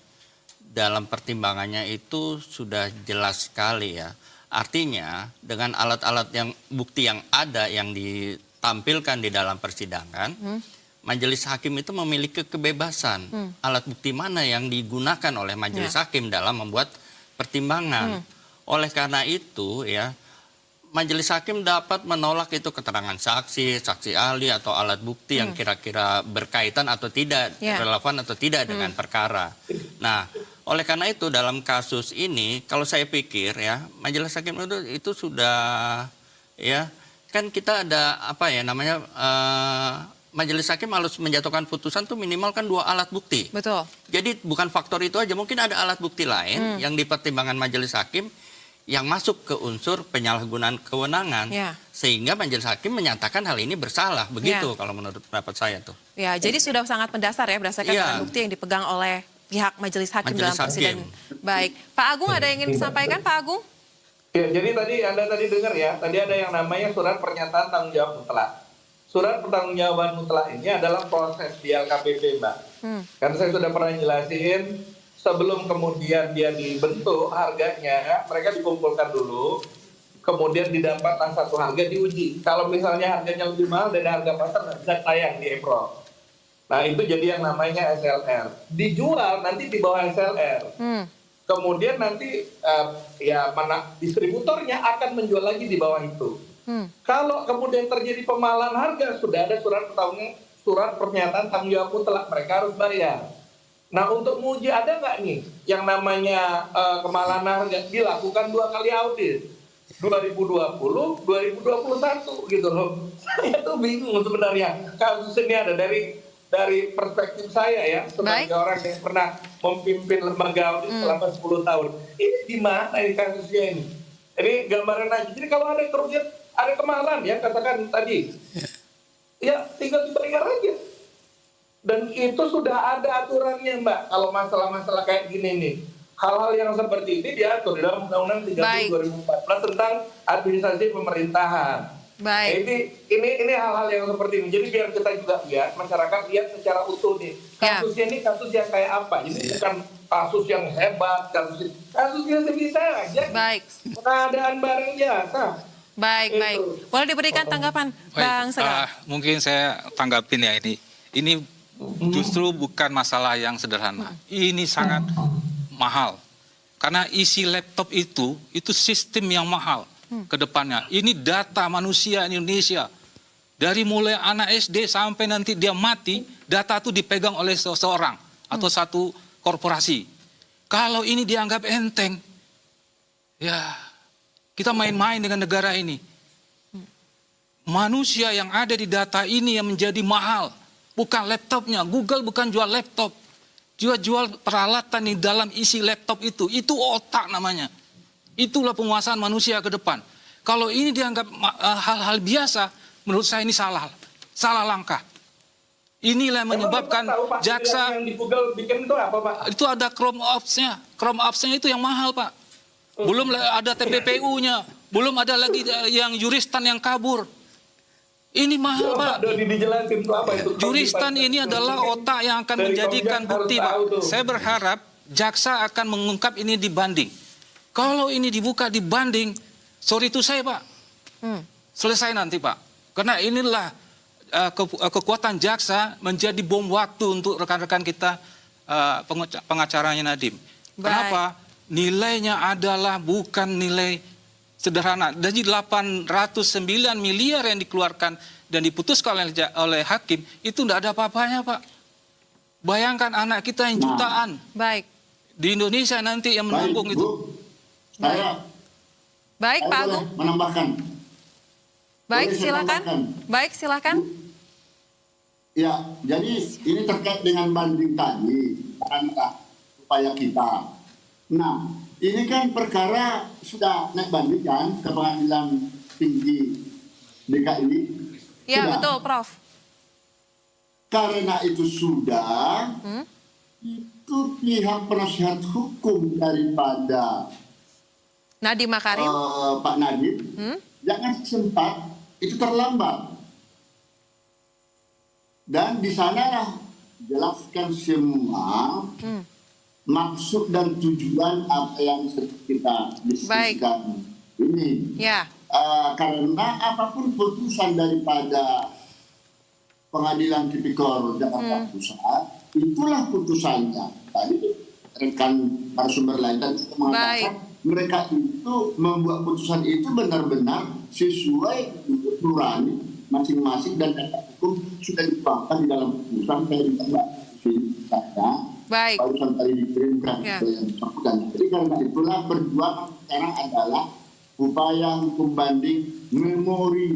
dalam pertimbangannya itu sudah jelas sekali ya. Artinya dengan alat-alat yang bukti yang ada yang ditampilkan di dalam persidangan, majelis hakim itu memiliki kebebasan. Alat bukti mana yang digunakan oleh majelis hakim dalam membuat pertimbangan. Oleh karena itu ya, majelis hakim dapat menolak itu keterangan saksi, saksi ahli atau alat bukti yang kira-kira berkaitan atau tidak, relevan atau tidak dengan perkara. Nah, oleh karena itu dalam kasus ini, kalau saya pikir ya, majelis hakim itu sudah ya, kan kita ada apa ya namanya, majelis hakim harus menjatuhkan putusan tuh minimal kan 2 alat bukti. Betul. Jadi bukan faktor itu aja, mungkin ada alat bukti lain yang dipertimbangkan majelis hakim yang masuk ke unsur penyalahgunaan kewenangan, sehingga majelis hakim menyatakan hal ini bersalah, begitu kalau menurut pendapat saya tuh. Ya, jadi sudah sangat mendasar ya berdasarkan alat bukti yang dipegang oleh pihak majelis hakim dalam persidangan. Baik, Pak Agung ada yang ingin disampaikan, Pak Agung? Ya, jadi Anda tadi dengar ya, tadi ada yang namanya surat pernyataan tanggung jawab mutlak. Surat pertanggungjawaban mutlak ini adalah proses di LKPP, Mbak. Karena saya sudah pernah jelasin, sebelum kemudian dia dibentuk harganya, mereka dikumpulkan dulu, kemudian didapatlah satu harga diuji. Kalau misalnya harganya lebih mahal dari harga pasar, nggak bisa tayang di EPRO. Nah, itu jadi yang namanya SLR. Dijual nanti di bawah SLR. Kemudian nanti distributornya akan menjual lagi di bawah itu. Kalau kemudian terjadi pemahalan harga, sudah ada surat pernyataan tanggung jawab mutlak, mereka harus bayar. Nah, untuk menguji ada nggak nih yang namanya kemahalan harga dilakukan 2 kali audit, 2020, 2021 gitu loh. Saya tuh bingung sebenarnya kasus ini ada dari perspektif saya ya, sebagai orang yang pernah memimpin lembaga audit selama 10 tahun. Ini di mana ini kasusnya ini? Ini gambaran aja. Jadi kalau ada kerugian, ada kemahalan ya, katakan tadi, ya tinggal dibayar aja. Dan itu sudah ada aturannya, Mbak. Kalau masalah-masalah kayak gini nih, hal-hal yang seperti ini diatur dalam Undang-Undang 30 2014 tentang administrasi pemerintahan. Baik. Ini hal-hal yang seperti ini. Jadi biar kita juga lihat, masyarakat lihat secara utuh nih. Kasusnya ini kasus yang kayak apa? Ini bukan kasus yang hebat, kasusnya sebisa aja. Baik. Pengadaan barang jasa. Baik, baik. Boleh diberikan tanggapan, Bang Segar? Mungkin saya tanggapin ya ini. Ini justru bukan masalah yang sederhana. Ini sangat mahal. Karena isi laptop itu sistem yang mahal ke depannya. Ini data manusia Indonesia. Dari mulai anak SD sampai nanti dia mati, data itu dipegang oleh seseorang atau satu korporasi. Kalau ini dianggap enteng, ya kita main-main dengan negara ini. Manusia yang ada di data ini yang menjadi mahal. Bukan laptopnya, Google bukan jual laptop. jual peralatan di dalam isi laptop itu otak namanya. Itulah penguasaan manusia ke depan. Kalau ini dianggap hal-hal biasa, menurut saya ini salah langkah. Inilah yang menyebabkan Pak, jaksa yang di Google bikin itu apa, Pak? itu ada Chrome Ops-nya. Chrome Ops-nya itu yang mahal, Pak. Belum ada TPPU-nya, belum ada lagi yang juristan yang kabur. Ini mahal, Pak. Dodi dijelasin itu apa itu. Juristan ini adalah otak yang akan Dari menjadikan Komjas bukti, harus Pak. tahu tuh. Saya berharap jaksa akan mengungkap ini di banding. Kalau ini dibuka di banding, sorry itu saya, Pak. Selesai nanti, Pak. Karena inilah kekuatan jaksa menjadi bom waktu untuk rekan-rekan kita pengacaranya Nadiem. Kenapa? Nilainya adalah bukan nilai sederhana. Jadi 809 miliar yang dikeluarkan dan diputuskan oleh hakim itu tidak ada apa-apanya, Pak. Bayangkan anak kita yang jutaan Baik. di Indonesia nanti yang menanggung Baik, itu. Bu. Saya Baik, Pak boleh Agung. menambahkan. Baik, Boleh saya silakan. tambahkan? Baik, silakan. Ya, jadi ini terkait dengan banding tadi, upaya kita. Nah, ini kan perkara sudah naik banding kan ke Pengadilan Tinggi DKI. Ya, Sudah. betul, Prof. Karena itu sudah, itu pihak penasihat hukum daripada Nadiem Makarim. Pak Nadiem, jangan sempat itu terlambat. Dan di sanalah jelaskan semua maksud dan tujuan apa yang kita diskusikan ini. Ya. Karena apapun putusan daripada Pengadilan Tipikor Jakarta Pusat, itulah putusannya. Tadi rekan narasumber lain tadi mengatakan mereka itu membuat putusan itu benar-benar sesuai untuk nurani masing-masing dan data hukum sudah dituangkan di dalam putusan saya ditambah saya Baik. barusan tadi dikirimkan ke yang bersangkutan. Jadi karena itulah perjuangan sekarang adalah upaya hukum banding memori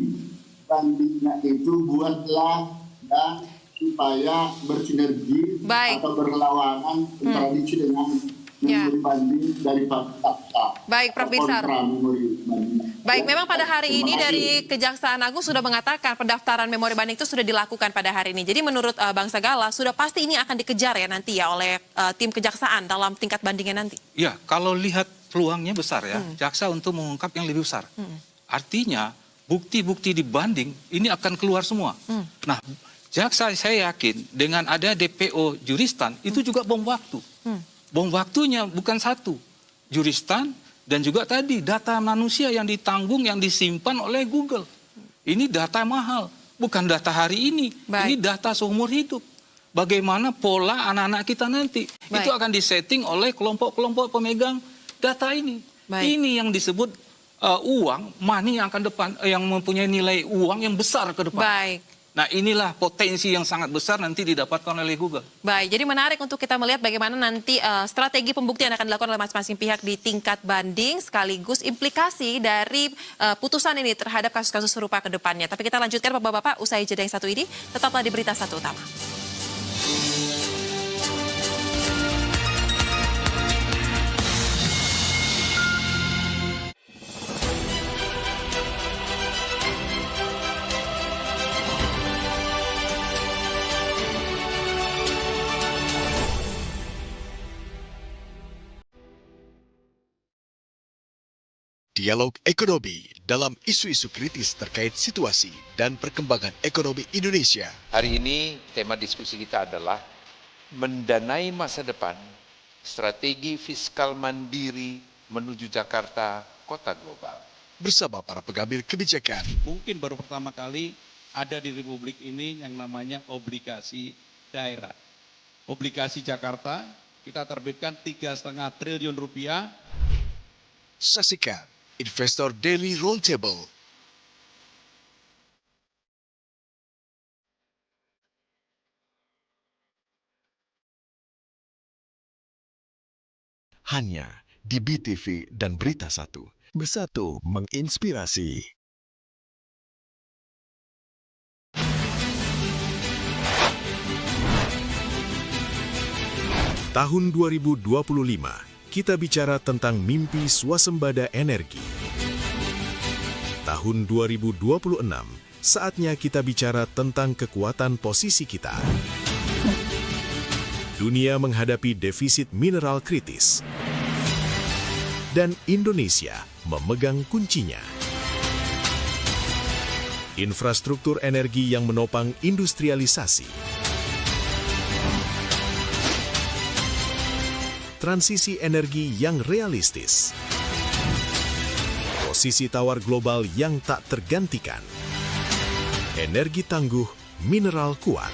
bandingnya itu buatlah dan supaya bersinergi atau berlawanan kontradiksi dengan memori banding dari Pak Baik, Prof. Binsar. Baik, memang pada hari ini dari Kejaksaan Agung sudah mengatakan pendaftaran memori banding itu sudah dilakukan pada hari ini. Jadi menurut Bang Sagala, sudah pasti ini akan dikejar ya nanti ya oleh tim Kejaksaan dalam tingkat bandingnya nanti. Ya, kalau lihat peluangnya besar ya, jaksa untuk mengungkap yang lebih besar. Artinya bukti-bukti di banding ini akan keluar semua. Nah, jaksa saya yakin dengan ada DPO juristan itu juga bom waktu. Bom waktunya bukan satu, juristan dan juga tadi data manusia yang ditanggung, yang disimpan oleh Google. Ini data mahal, bukan data hari ini, ini data seumur hidup. Bagaimana pola anak-anak kita nanti, itu akan disetting oleh kelompok-kelompok pemegang data ini. Ini yang disebut uang, money yang akan depan, yang mempunyai nilai uang yang besar ke depan. Nah, inilah potensi yang sangat besar nanti didapatkan oleh Google. Baik, jadi menarik untuk kita melihat bagaimana nanti strategi pembuktian akan dilakukan oleh masing-masing pihak di tingkat banding, sekaligus implikasi dari putusan ini terhadap kasus-kasus serupa ke depannya. Tapi kita lanjutkan Bapak-Bapak, usai jeda yang satu ini, tetaplah di Berita Satu Utama. Dialog Ekonomi dalam isu-isu kritis terkait situasi dan perkembangan ekonomi Indonesia. Hari ini tema diskusi kita adalah mendanai masa depan, strategi fiskal mandiri menuju Jakarta, kota global. Bersama para pengambil kebijakan. Mungkin baru pertama kali ada di Republik ini yang namanya obligasi daerah. Obligasi Jakarta kita terbitkan 3,5 triliun rupiah. Saksikan Investor Daily Roundtable. Hanya di BTV dan Berita Satu. Bersatu menginspirasi. Tahun 2025, kita bicara tentang mimpi swasembada energi. Tahun 2026, saatnya kita bicara tentang kekuatan posisi kita. Dunia menghadapi defisit mineral kritis. Dan Indonesia memegang kuncinya. Infrastruktur energi yang menopang industrialisasi. Transisi energi yang realistis. Posisi tawar global yang tak tergantikan. Energi tangguh, mineral kuat.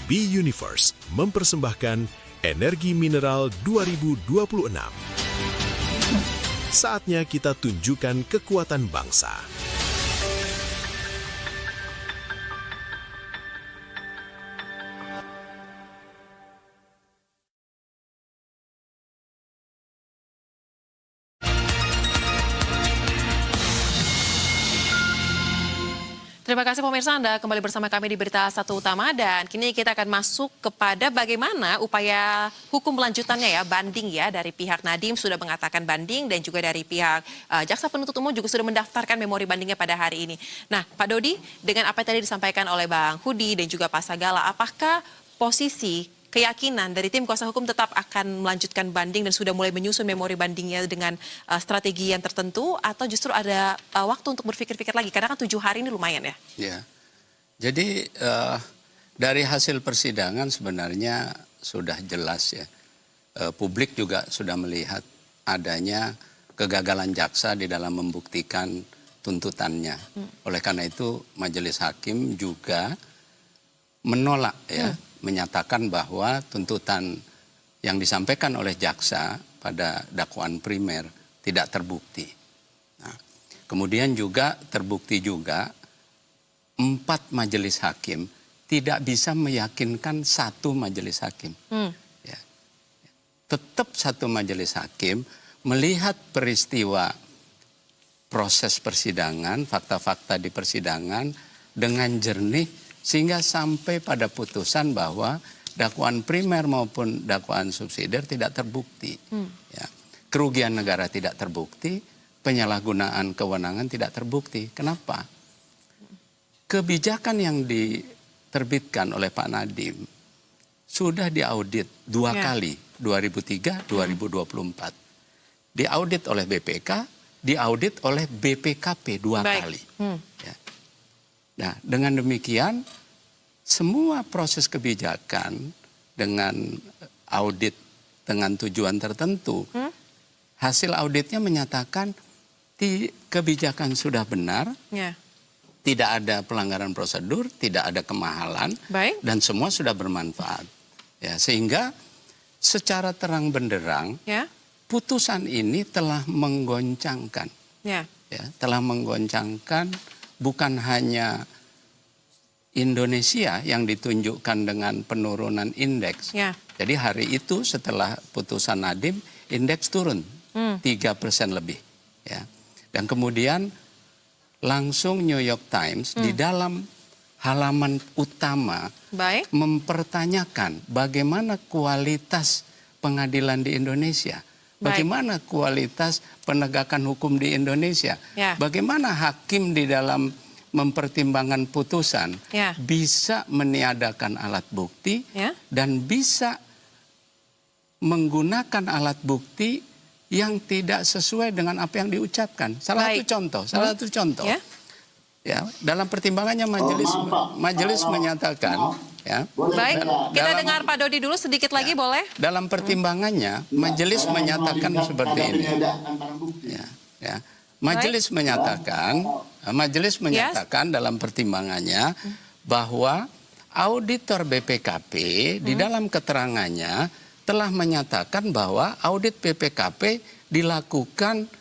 B-Universe mempersembahkan Energi Mineral 2026. Saatnya kita tunjukkan kekuatan bangsa. Terima kasih pemirsa, Anda kembali bersama kami di Berita Satu Utama, dan kini kita akan masuk kepada bagaimana upaya hukum lanjutannya ya, banding ya, dari pihak Nadiem sudah mengatakan banding dan juga dari pihak Jaksa Penuntut Umum juga sudah mendaftarkan memori bandingnya pada hari ini. Nah Pak Dodi, dengan apa yang tadi disampaikan oleh Bang Hudi dan juga Pak Sagala, apakah posisi keyakinan dari tim kuasa hukum tetap akan melanjutkan banding dan sudah mulai menyusun memori bandingnya dengan strategi yang tertentu, atau justru ada waktu untuk berpikir-pikir lagi? Karena kan 7 hari ini lumayan ya. Ya, jadi dari hasil persidangan sebenarnya sudah jelas ya. Publik juga sudah melihat adanya kegagalan jaksa di dalam membuktikan tuntutannya. Oleh karena itu majelis hakim juga menolak ya. Menyatakan bahwa tuntutan yang disampaikan oleh jaksa pada dakwaan primer tidak terbukti. Nah, kemudian juga terbukti juga 4 majelis hakim tidak bisa meyakinkan 1 majelis hakim. Ya. Tetap 1 majelis hakim melihat peristiwa proses persidangan, fakta-fakta di persidangan dengan jernih, sehingga sampai pada putusan bahwa dakwaan primer maupun dakwaan subsidiar tidak terbukti. Ya. Kerugian negara tidak terbukti, penyalahgunaan kewenangan tidak terbukti. Kenapa? Kebijakan yang diterbitkan oleh Pak Nadiem sudah diaudit 2 kali, 2003, 2024. Diaudit oleh BPK, diaudit oleh BPKP 2 kali. Ya. Nah, dengan demikian semua proses kebijakan dengan audit dengan tujuan tertentu, hasil auditnya menyatakan kebijakan sudah benar, tidak ada pelanggaran prosedur, tidak ada kemahalan, dan semua sudah bermanfaat. Ya, sehingga secara terang benderang putusan ini telah menggoncangkan, telah menggoncangkan bukan hanya Indonesia yang ditunjukkan dengan penurunan indeks. Jadi hari itu setelah putusan Nadiem, indeks turun 3% lebih. Ya. Dan kemudian langsung New York Times di dalam halaman utama mempertanyakan bagaimana kualitas pengadilan di Indonesia. Bagaimana kualitas penegakan hukum di Indonesia. Bagaimana hakim di dalam mempertimbangkan putusan bisa meniadakan alat bukti dan bisa menggunakan alat bukti yang tidak sesuai dengan apa yang diucapkan. Salah satu contoh. Ya, dalam pertimbangannya majelis menyatakan kita dengar Pak Dodi dulu sedikit lagi boleh? Dalam pertimbangannya majelis menyatakan seperti ini. Majelis menyatakan dalam pertimbangannya bahwa auditor BPKP di dalam keterangannya telah menyatakan bahwa audit BPKP dilakukan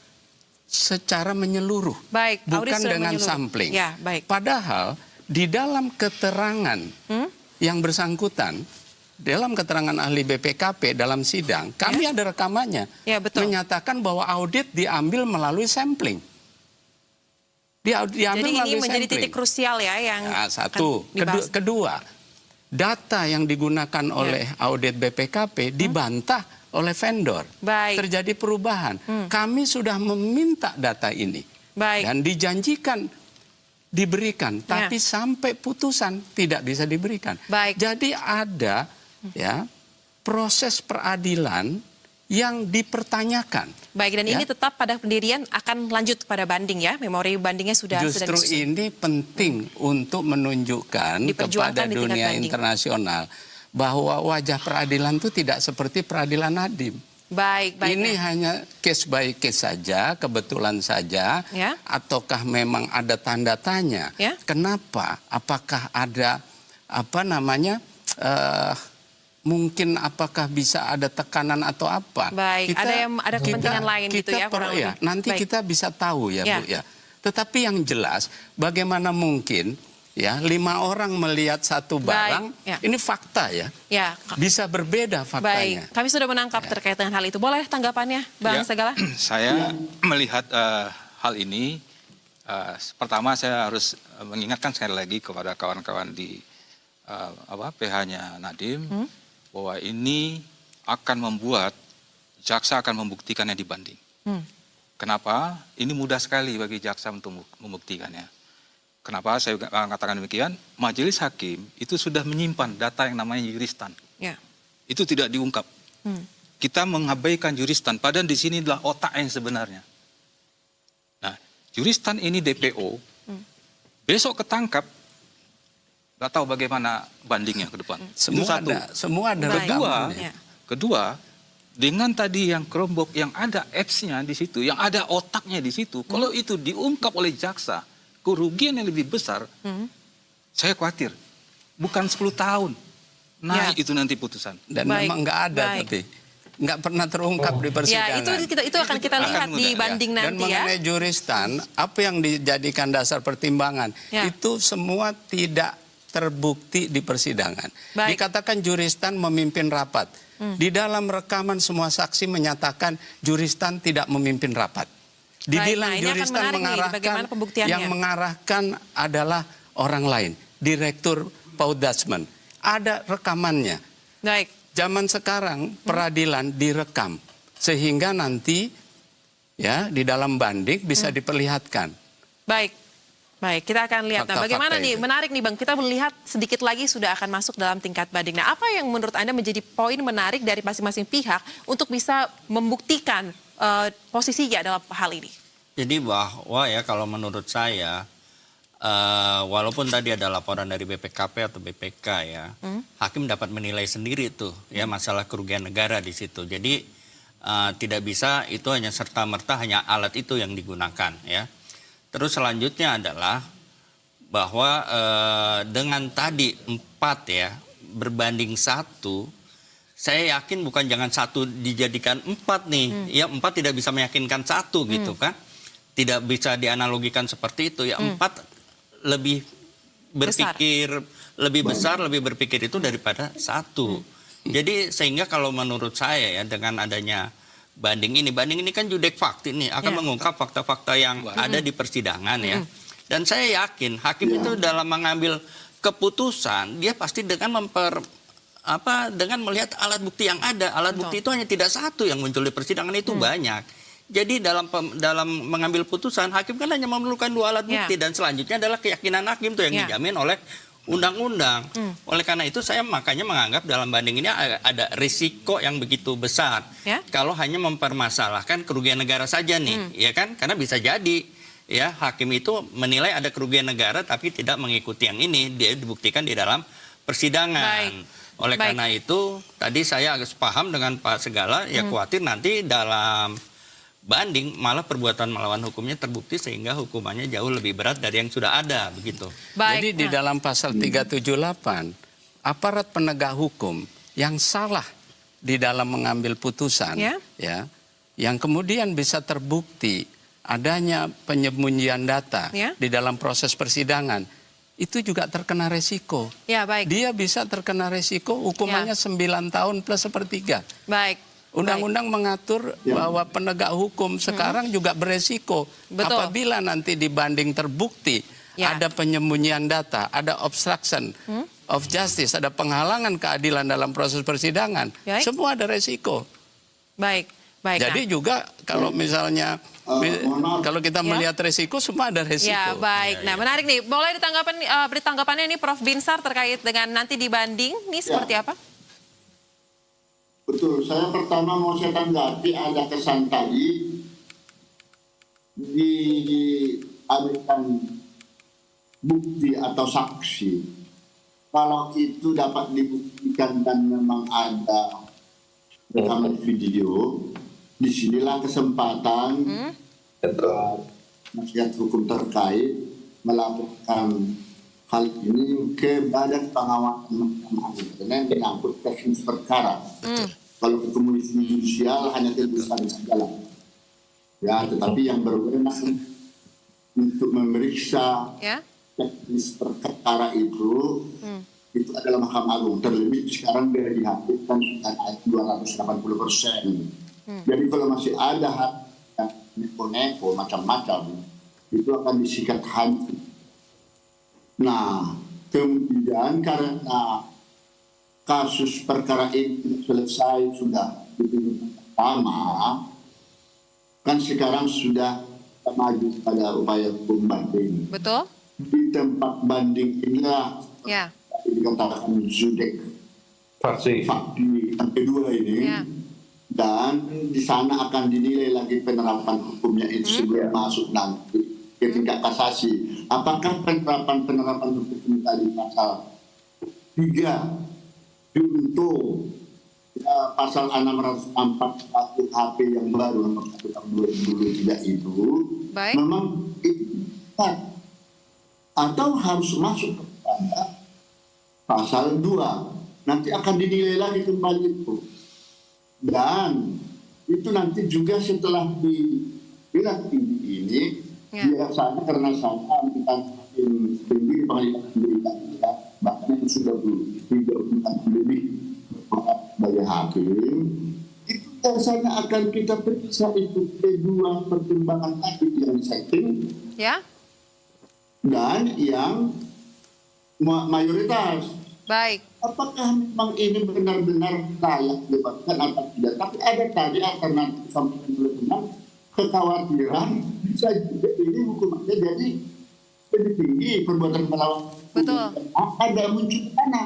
secara menyeluruh, bukan dengan sampling. Padahal di dalam keterangan yang bersangkutan, dalam keterangan ahli BPKP dalam sidang, kami ada rekamannya, menyatakan bahwa audit diambil melalui sampling. Jadi ini menjadi titik krusial ya yang satu. Kedua, data yang digunakan oleh audit BPKP dibantah oleh vendor. Baik. Terjadi perubahan. Kami sudah meminta data ini. Baik. Dan dijanjikan diberikan, tapi sampai putusan tidak bisa diberikan. Baik. Jadi ada ya proses peradilan yang dipertanyakan. Baik, dan ini tetap pada pendirian akan lanjut pada banding ya. Memori bandingnya sudah Justru disusun. ini penting untuk menunjukkan kepada Diperjuangkan di tingkat dunia banding. internasional bahwa wajah peradilan itu tidak seperti peradilan Nadim. Baik, baik. Ini hanya case by case saja, kebetulan saja, Ya. ataukah memang ada tanda tanya? Ya. Kenapa? Apakah ada apa namanya? Mungkin apakah bisa ada tekanan atau apa? Baik, ada kepentingan lain gitu ya, kurang lebih. Nanti Baik. kita bisa tahu ya, Ya. Bu ya. Tetapi yang jelas, bagaimana mungkin ya 5 orang melihat satu barang, ya. ini fakta ya, Ya. bisa berbeda faktanya. Baik, kami sudah menangkap terkait dengan hal itu. Boleh tanggapannya, Bang Ya, Segala? Saya melihat hal ini, pertama saya harus mengingatkan sekali lagi kepada kawan-kawan di PH-nya Nadim, bahwa ini akan membuat jaksa akan membuktikannya di banding. Kenapa? Ini mudah sekali bagi jaksa untuk membuktikannya. Kenapa saya mengatakan demikian? Majelis hakim itu sudah menyimpan data yang namanya juristan. Ya. Itu tidak diungkap. Kita mengabaikan juristan, padahal di sini adalah otak yang sebenarnya. Nah, juristan ini DPO, besok ketangkap, nggak tahu bagaimana bandingnya ke depan. Itu satu. Semua ada Baik. rekamannya. Kedua, dengan tadi yang Chromebook yang ada apps-nya di situ, yang ada otaknya di situ, kalau itu diungkap oleh jaksa, kerugian yang lebih besar, saya khawatir. Bukan 10 tahun, naik itu nanti putusan. Dan Baik. memang nggak ada Baik. tapi nggak pernah terungkap di Ya, persidangan. itu akan kita lihat di banding Dan nanti ya. mengenai juristan, apa yang dijadikan dasar pertimbangan, Ya. itu semua tidak terbukti di persidangan. Baik. Dikatakan juristan memimpin rapat. Di dalam rekaman semua saksi menyatakan juristan tidak memimpin rapat. Dibilang Baik, nah, ini akan juristan menarik nih, mengarahkan, bagaimana pembuktiannya. yang mengarahkan adalah orang lain, Direktur Paul Dutchman. Ada rekamannya. Baik. Zaman sekarang peradilan direkam sehingga nanti ya di dalam banding bisa diperlihatkan. Baik. Baik, kita akan lihat. Nah, Fakta-fakta bagaimana nih? itu. Menarik nih, Bang. Kita melihat sedikit lagi sudah akan masuk dalam tingkat banding. Nah, apa yang menurut Anda menjadi poin menarik dari masing-masing pihak untuk bisa membuktikan posisinya dalam hal ini? Jadi bahwa ya kalau menurut saya, walaupun tadi ada laporan dari BPKP atau BPK ya, hakim dapat menilai sendiri tuh ya masalah kerugian negara di situ. Jadi tidak bisa itu hanya serta-merta hanya alat itu yang digunakan ya. Terus selanjutnya adalah bahwa dengan tadi 4 ya berbanding 1, saya yakin bukan jangan 1 dijadikan 4 nih, ya 4 tidak bisa meyakinkan 1 gitu kan, tidak bisa dianalogikan seperti itu ya 4 lebih berpikir lebih besar, lebih berpikir itu daripada 1. Jadi sehingga kalau menurut saya ya dengan adanya banding ini kan judek fakti nih akan mengungkap fakta-fakta yang ada di persidangan ya. Dan saya yakin hakim itu dalam mengambil keputusan dia pasti dengan dengan melihat alat bukti yang ada. Alat bukti itu hanya tidak 1 yang muncul di persidangan, itu banyak. Jadi dalam mengambil putusan hakim kan hanya memerlukan 2 alat bukti dan selanjutnya adalah keyakinan hakim tuh yang dijamin oleh undang-undang. Oleh karena itu saya makanya menganggap dalam banding ini ada risiko yang begitu besar. Kalau hanya mempermasalahkan kerugian negara saja nih, ya kan? Karena bisa jadi ya hakim itu menilai ada kerugian negara tapi tidak mengikuti yang ini, dia dibuktikan di dalam persidangan. Oleh karena itu tadi saya agak paham dengan Pak Segala, ya khawatir nanti dalam banding malah perbuatan melawan hukumnya terbukti sehingga hukumannya jauh lebih berat dari yang sudah ada begitu. Jadi di dalam pasal 378 aparat penegak hukum yang salah di dalam mengambil putusan ya yang kemudian bisa terbukti adanya penyembunyian data di dalam proses persidangan itu juga terkena resiko. Ya, baik. Dia bisa terkena resiko hukumannya 9 tahun plus 1/3. Baik. Undang-undang mengatur bahwa penegak hukum sekarang juga beresiko. Apabila nanti dibanding terbukti ada penyembunyian data, ada obstruction, of justice, ada penghalangan keadilan dalam proses persidangan. Baik. Semua ada resiko. Baik, baik. Jadi juga kalau misalnya kalau kita melihat resiko, semua ada resiko. Ya, baik. Nah, menarik nih. Boleh beri tanggapannya ini Prof. Binsar terkait dengan nanti dibanding, nih seperti apa? Betul, saya pertama mau saya tanggapi ada kesan tadi diadakan bukti atau saksi. Kalau itu dapat dibuktikan dan memang ada rekaman video, disinilah kesempatan nasihat hukum terkait melaporkan hal ini ke Badan Pengawasan Mahkamah Agung yang menyangkut teknis perkara. Kalau ke komisi judisial hanya terusan saja. Ya, tetapi yang berwenang untuk memeriksa teknis perkara itu adalah Mahkamah Agung. Terlebih sekarang sudah dihapuskan ayat 280%. Jadi kalau masih ada hak yang neko-neko macam-macam, itu akan disikat hantu. Nah, kemudian karena kasus perkara ini selesai sudah di tingkat pertama, kan sekarang sudah maju pada upaya hukum banding. Betul. Di tempat banding inilah dikatakan zudek fakti yang kedua ini. Dan di sana akan dinilai lagi penerapan hukumnya itu sebelum masuk nanti ke tingkat kasasi. Apakah penerapan hukum tadi pasal 3 junto pasal 604 KUHP yang baru nomor 1 tahun 2023 itu memang itu tepat atau harus masuk kepada pasal 2. Nanti akan dinilai lagi kembali itu. Dan itu nanti juga setelah dibilang tinggi ini, biasanya karena saya bukan hakim tinggi pengadilan negeri kita, bahkan yang sudah lebih sebagai hakim, itu biasanya akan kita periksa itu kedua pertimbangan tadi yang setting dan yang mayoritas. Baik. Apakah memang ini benar-benar layak dilakukan atau tidak? Tapi ada tadi alternatif sampai dengan kekhawatiran bisa juga ini hukumannya jadi lebih tinggi perbuatan melawan. Betul. Ada muncul dana.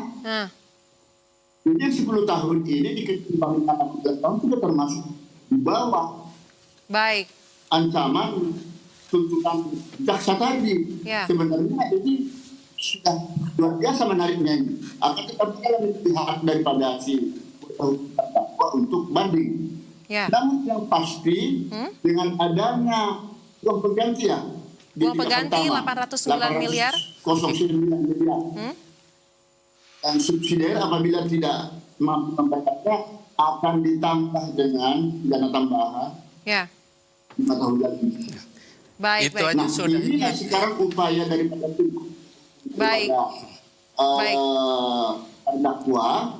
Jadi 10 tahun ini diketimbangkan 16 tahun sudah termasuk di bawah. Baik. Ancaman tuntutan jaksa tadi. Sebenarnya ini sudah luar biasa menariknya ini. Akan tetapi dalam pihak daripada si terdakwa untuk banding. Namun yang pasti dengan adanya uang pengganti uang pengganti 809 miliar. 09 miliar. Dan subsidi apabila tidak mampu membayarnya akan ditambah dengan dana tambahan 5 tahun lagi. Baik, itu aja sudah. Inilah sekarang upaya daripada tim. Terdakwa,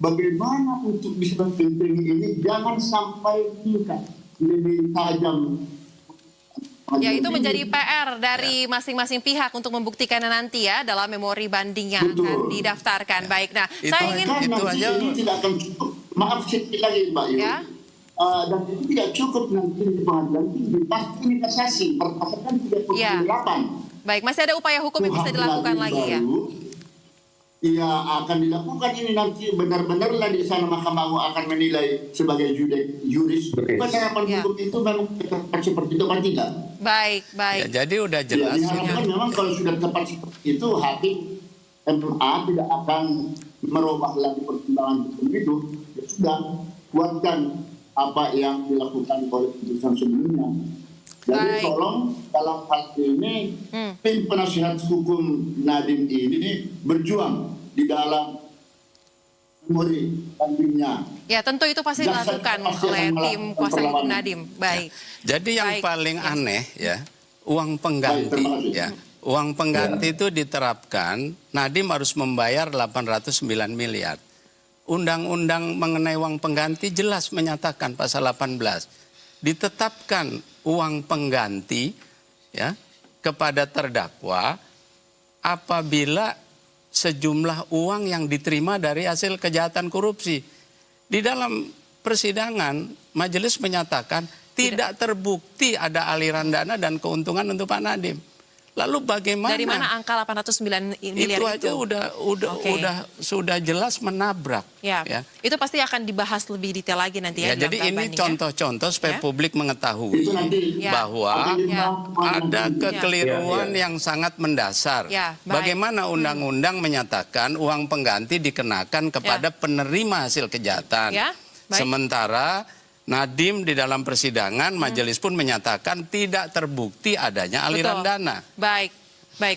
bagaimana untuk bisa mempenting ini jangan sampai tingkat lebih tajam. Ya, itu menjadi PR dari masing-masing pihak untuk membuktikannya nanti ya dalam memori banding yang akan didaftarkan. Baik, nah saya ingin itu aja ini tidak akan cukup. Maaf sedikit lagi Mbak Yu. Dan itu tidak cukup nanti di pengadilan tinggi. Pasti ini kasasi berdasarkan 38. Baik, masih ada upaya hukum yang bisa dilakukan lagi ya? Iya, akan dilakukan ini nanti benar-benarlah di sana Mahkamah Agung akan menilai sebagai juris. Penerapan hukum itu memang tepat seperti itu kan tidak? Baik. Ya, jadi udah jelas. Diharapkan memang kalau sudah tepat seperti itu, hakim MA tidak akan merubah lagi pertimbangan hukum itu. Ya sudah, kuatkan apa yang dilakukan oleh putusan sebelumnya. Jadi tolong dalam hal ini tim penasihat hukum Nadiem ini berjuang di dalam memori bandingnya. Ya tentu itu pasti dilakukan oleh tim kuasa hukum Nadiem. Baik. Jadi yang paling aneh ya uang pengganti uang pengganti itu diterapkan Nadiem harus membayar 809 miliar. Undang-undang mengenai uang pengganti jelas menyatakan pasal 18 ditetapkan uang pengganti ya kepada terdakwa apabila sejumlah uang yang diterima dari hasil kejahatan korupsi. Di dalam persidangan, majelis menyatakan tidak terbukti ada aliran dana dan keuntungan untuk Pak Nadiem. Lalu bagaimana? Dari mana angka 809 miliar itu? Itu aja sudah jelas menabrak. Ya. Itu pasti akan dibahas lebih detail lagi nanti ya. Jadi ini contoh-contoh supaya publik mengetahui nanti, bahwa ada kekeliruan yang sangat mendasar. Bagaimana undang-undang menyatakan uang pengganti dikenakan kepada penerima hasil kejahatan. Sementara Nadiem di dalam persidangan, majelis pun menyatakan tidak terbukti adanya aliran dana. Baik.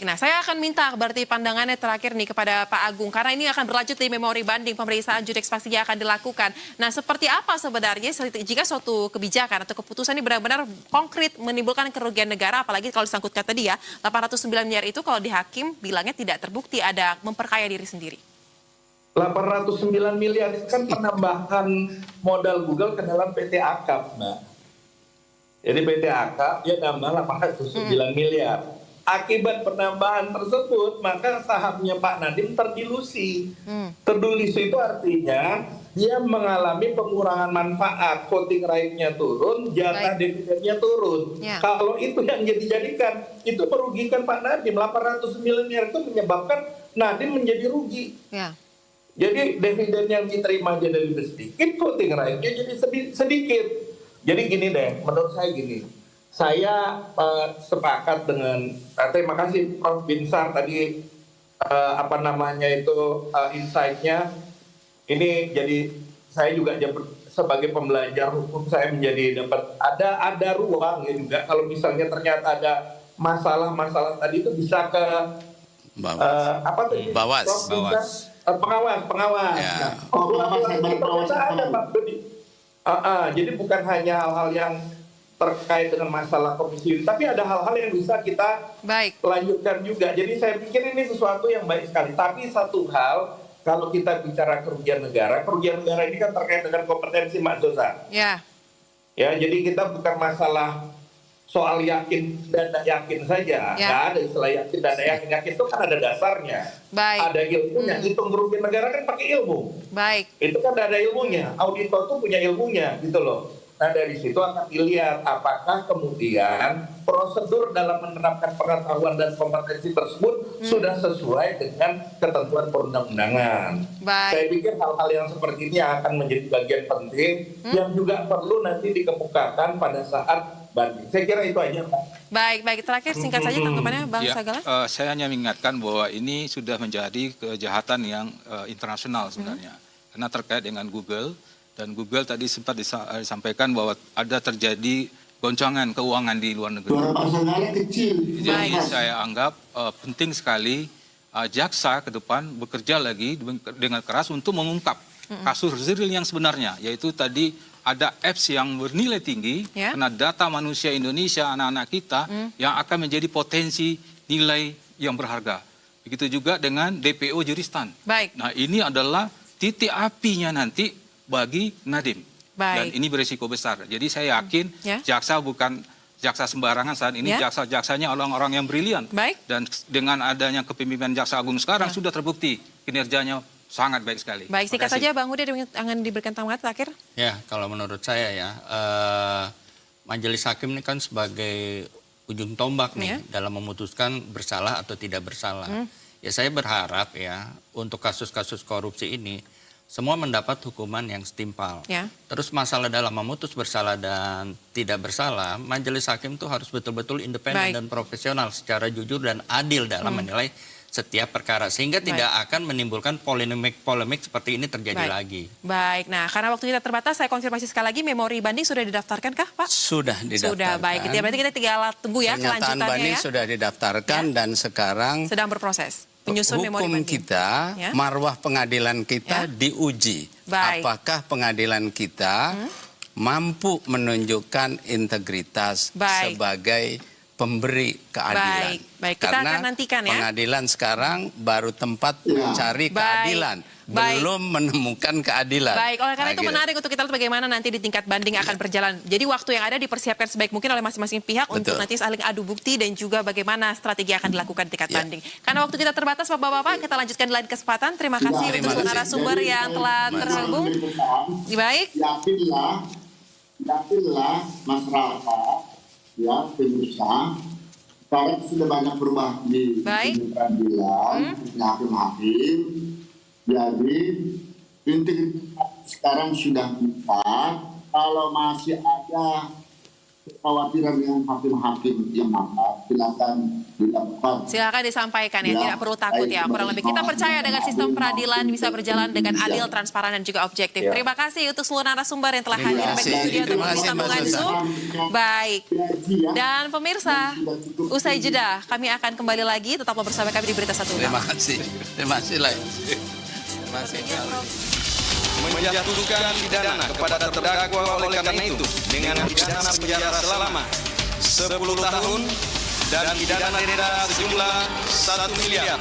Nah, saya akan minta berarti pandangannya terakhir nih kepada Pak Agung, karena ini akan berlanjut di memori banding pemeriksaan judeks faksi yang akan dilakukan. Nah, seperti apa sebenarnya jika suatu kebijakan atau keputusan ini benar-benar konkret menimbulkan kerugian negara, apalagi kalau disangkutkan tadi ya, 809 miliar itu kalau di hakim bilangnya tidak terbukti ada memperkaya diri sendiri. 809 miliar itu kan penambahan modal Google ke dalam PT Akap, Mbak. Jadi PT Akap dia nambah 809 miliar. Akibat penambahan tersebut, maka sahamnya Pak Nadiem terdilusi. Terdilusi itu artinya dia mengalami pengurangan manfaat, voting right-nya turun, jatah dividennya turun. Kalau itu yang dijadikan, itu merugikan Pak Nadiem. 809 miliar itu menyebabkan Nadiem menjadi rugi. Jadi dividen yang diterima jadi lebih sedikit, voting right-nya jadi sedikit. Jadi gini deh, menurut saya gini. Saya sepakat dengan, terima kasih Prof. Binsar tadi, insight-nya. Ini jadi saya juga sebagai pembelajar hukum, saya menjadi dapat ada ruang ya juga. Kalau misalnya ternyata ada masalah-masalah tadi itu bisa ke Bawas. Pengawas. Ya. Jadi bukan hanya hal-hal yang terkait dengan masalah komisi, tapi ada hal-hal yang bisa kita lanjutkan juga. Jadi saya pikir ini sesuatu yang baik sekali. Tapi satu hal, kalau kita bicara kerugian negara ini kan terkait dengan kompetensi Mbak Zosa. Ya, jadi kita bukan masalah soal yakin dan tidak yakin saja. Nggak ada istilah yakin dan tidak yakin. Yakin itu kan ada dasarnya. Ada ilmunya. Hitung kerugian negara kan pakai ilmu. Itu kan ada ilmunya. Auditor tuh punya ilmunya gitu loh. Nah dari situ akan dilihat apakah kemudian prosedur dalam menerapkan pengetahuan dan kompetensi tersebut sudah sesuai dengan ketentuan perundang-undangan. Saya pikir hal-hal yang seperti ini akan menjadi bagian penting yang juga perlu nanti dikemukakan pada saat banding. Saya kira itu aja, Pak. Baik. Terakhir singkat saja tanggapannya, Bang Sagala. Saya hanya mengingatkan bahwa ini sudah menjadi kejahatan yang internasional sebenarnya. Karena terkait dengan Google, dan Google tadi sempat disampaikan bahwa ada terjadi goncangan keuangan di luar negeri. Jadi saya anggap penting sekali jaksa ke depan bekerja lagi dengan keras untuk mengungkap kasus real yang sebenarnya, yaitu tadi ada apps yang bernilai tinggi karena data manusia Indonesia, anak-anak kita yang akan menjadi potensi nilai yang berharga. Begitu juga dengan DPO Juristan. Nah ini adalah titik apinya nanti bagi Nadiem. Dan ini berisiko besar. Jadi saya yakin jaksa bukan jaksa sembarangan saat ini, jaksa-jaksanya orang-orang yang brilian. Dan dengan adanya kepemimpinan Jaksa Agung sekarang sudah terbukti kinerjanya sangat baik sekali. Singkat saja Bang Huda akan diberikan tanggapan terakhir. Ya, kalau menurut saya ya, majelis hakim ini kan sebagai ujung tombak nih dalam memutuskan bersalah atau tidak bersalah. Ya saya berharap ya untuk kasus-kasus korupsi ini semua mendapat hukuman yang setimpal. Terus masalah dalam memutus bersalah dan tidak bersalah, majelis hakim itu harus betul-betul independen dan profesional secara jujur dan adil dalam menilai setiap perkara. Sehingga tidak akan menimbulkan polemik seperti ini terjadi lagi. Nah karena waktu kita terbatas, saya konfirmasi sekali lagi, memori banding sudah didaftarkan kah Pak? Sudah didaftarkan. Sudah, baik. Berarti kita tinggal tunggu ya kelanjutannya. Pernyataan banding sudah didaftarkan dan sekarang sedang berproses. Penyusun hukum kita, marwah pengadilan kita diuji. Apakah pengadilan kita mampu menunjukkan integritas sebagai pemberi keadilan. Baik. Kita Karena akan nantikan ya. pengadilan sekarang baru tempat mencari keadilan, belum menemukan keadilan. Baik, oleh karena Nah, itu gitu. menarik untuk kita lihat bagaimana nanti di tingkat banding akan berjalan. Jadi waktu yang ada dipersiapkan sebaik mungkin oleh masing-masing pihak untuk nanti saling adu bukti dan juga bagaimana strategi akan dilakukan di tingkat banding. Karena waktu kita terbatas Bapak-Bapak, kita lanjutkan di lain kesempatan. Terima kasih untuk seluruh narasumber yang telah terhubung. Baik. Yakinlah masyarakat, ya pemirsa, sekarang sudah banyak berubah di peradilan, hakim-hakim. Jadi integritas sekarang sudah empat. Kalau masih ada kekhawatiran dengan hakim-hakim yang nakal, silakan dilakukan. Silakan disampaikan ya, tidak perlu takut ya. Kurang lebih kita percaya dengan sistem peradilan bisa berjalan dengan adil, transparan dan juga objektif. Terima kasih untuk seluruh narasumber yang telah hadir baik di studio ataupun di sambungan Zoom. Baik. Dan pemirsa, usai jeda kami akan kembali lagi tetap bersama kami di Berita Satu Utama. Terima kasih. Terima kasih lagi. Terima kasih. Menjatuhkan pidana kepada terdakwa oleh karena itu dengan pidana penjara selama 10 tahun dan pidana denda sejumlah 1 miliar.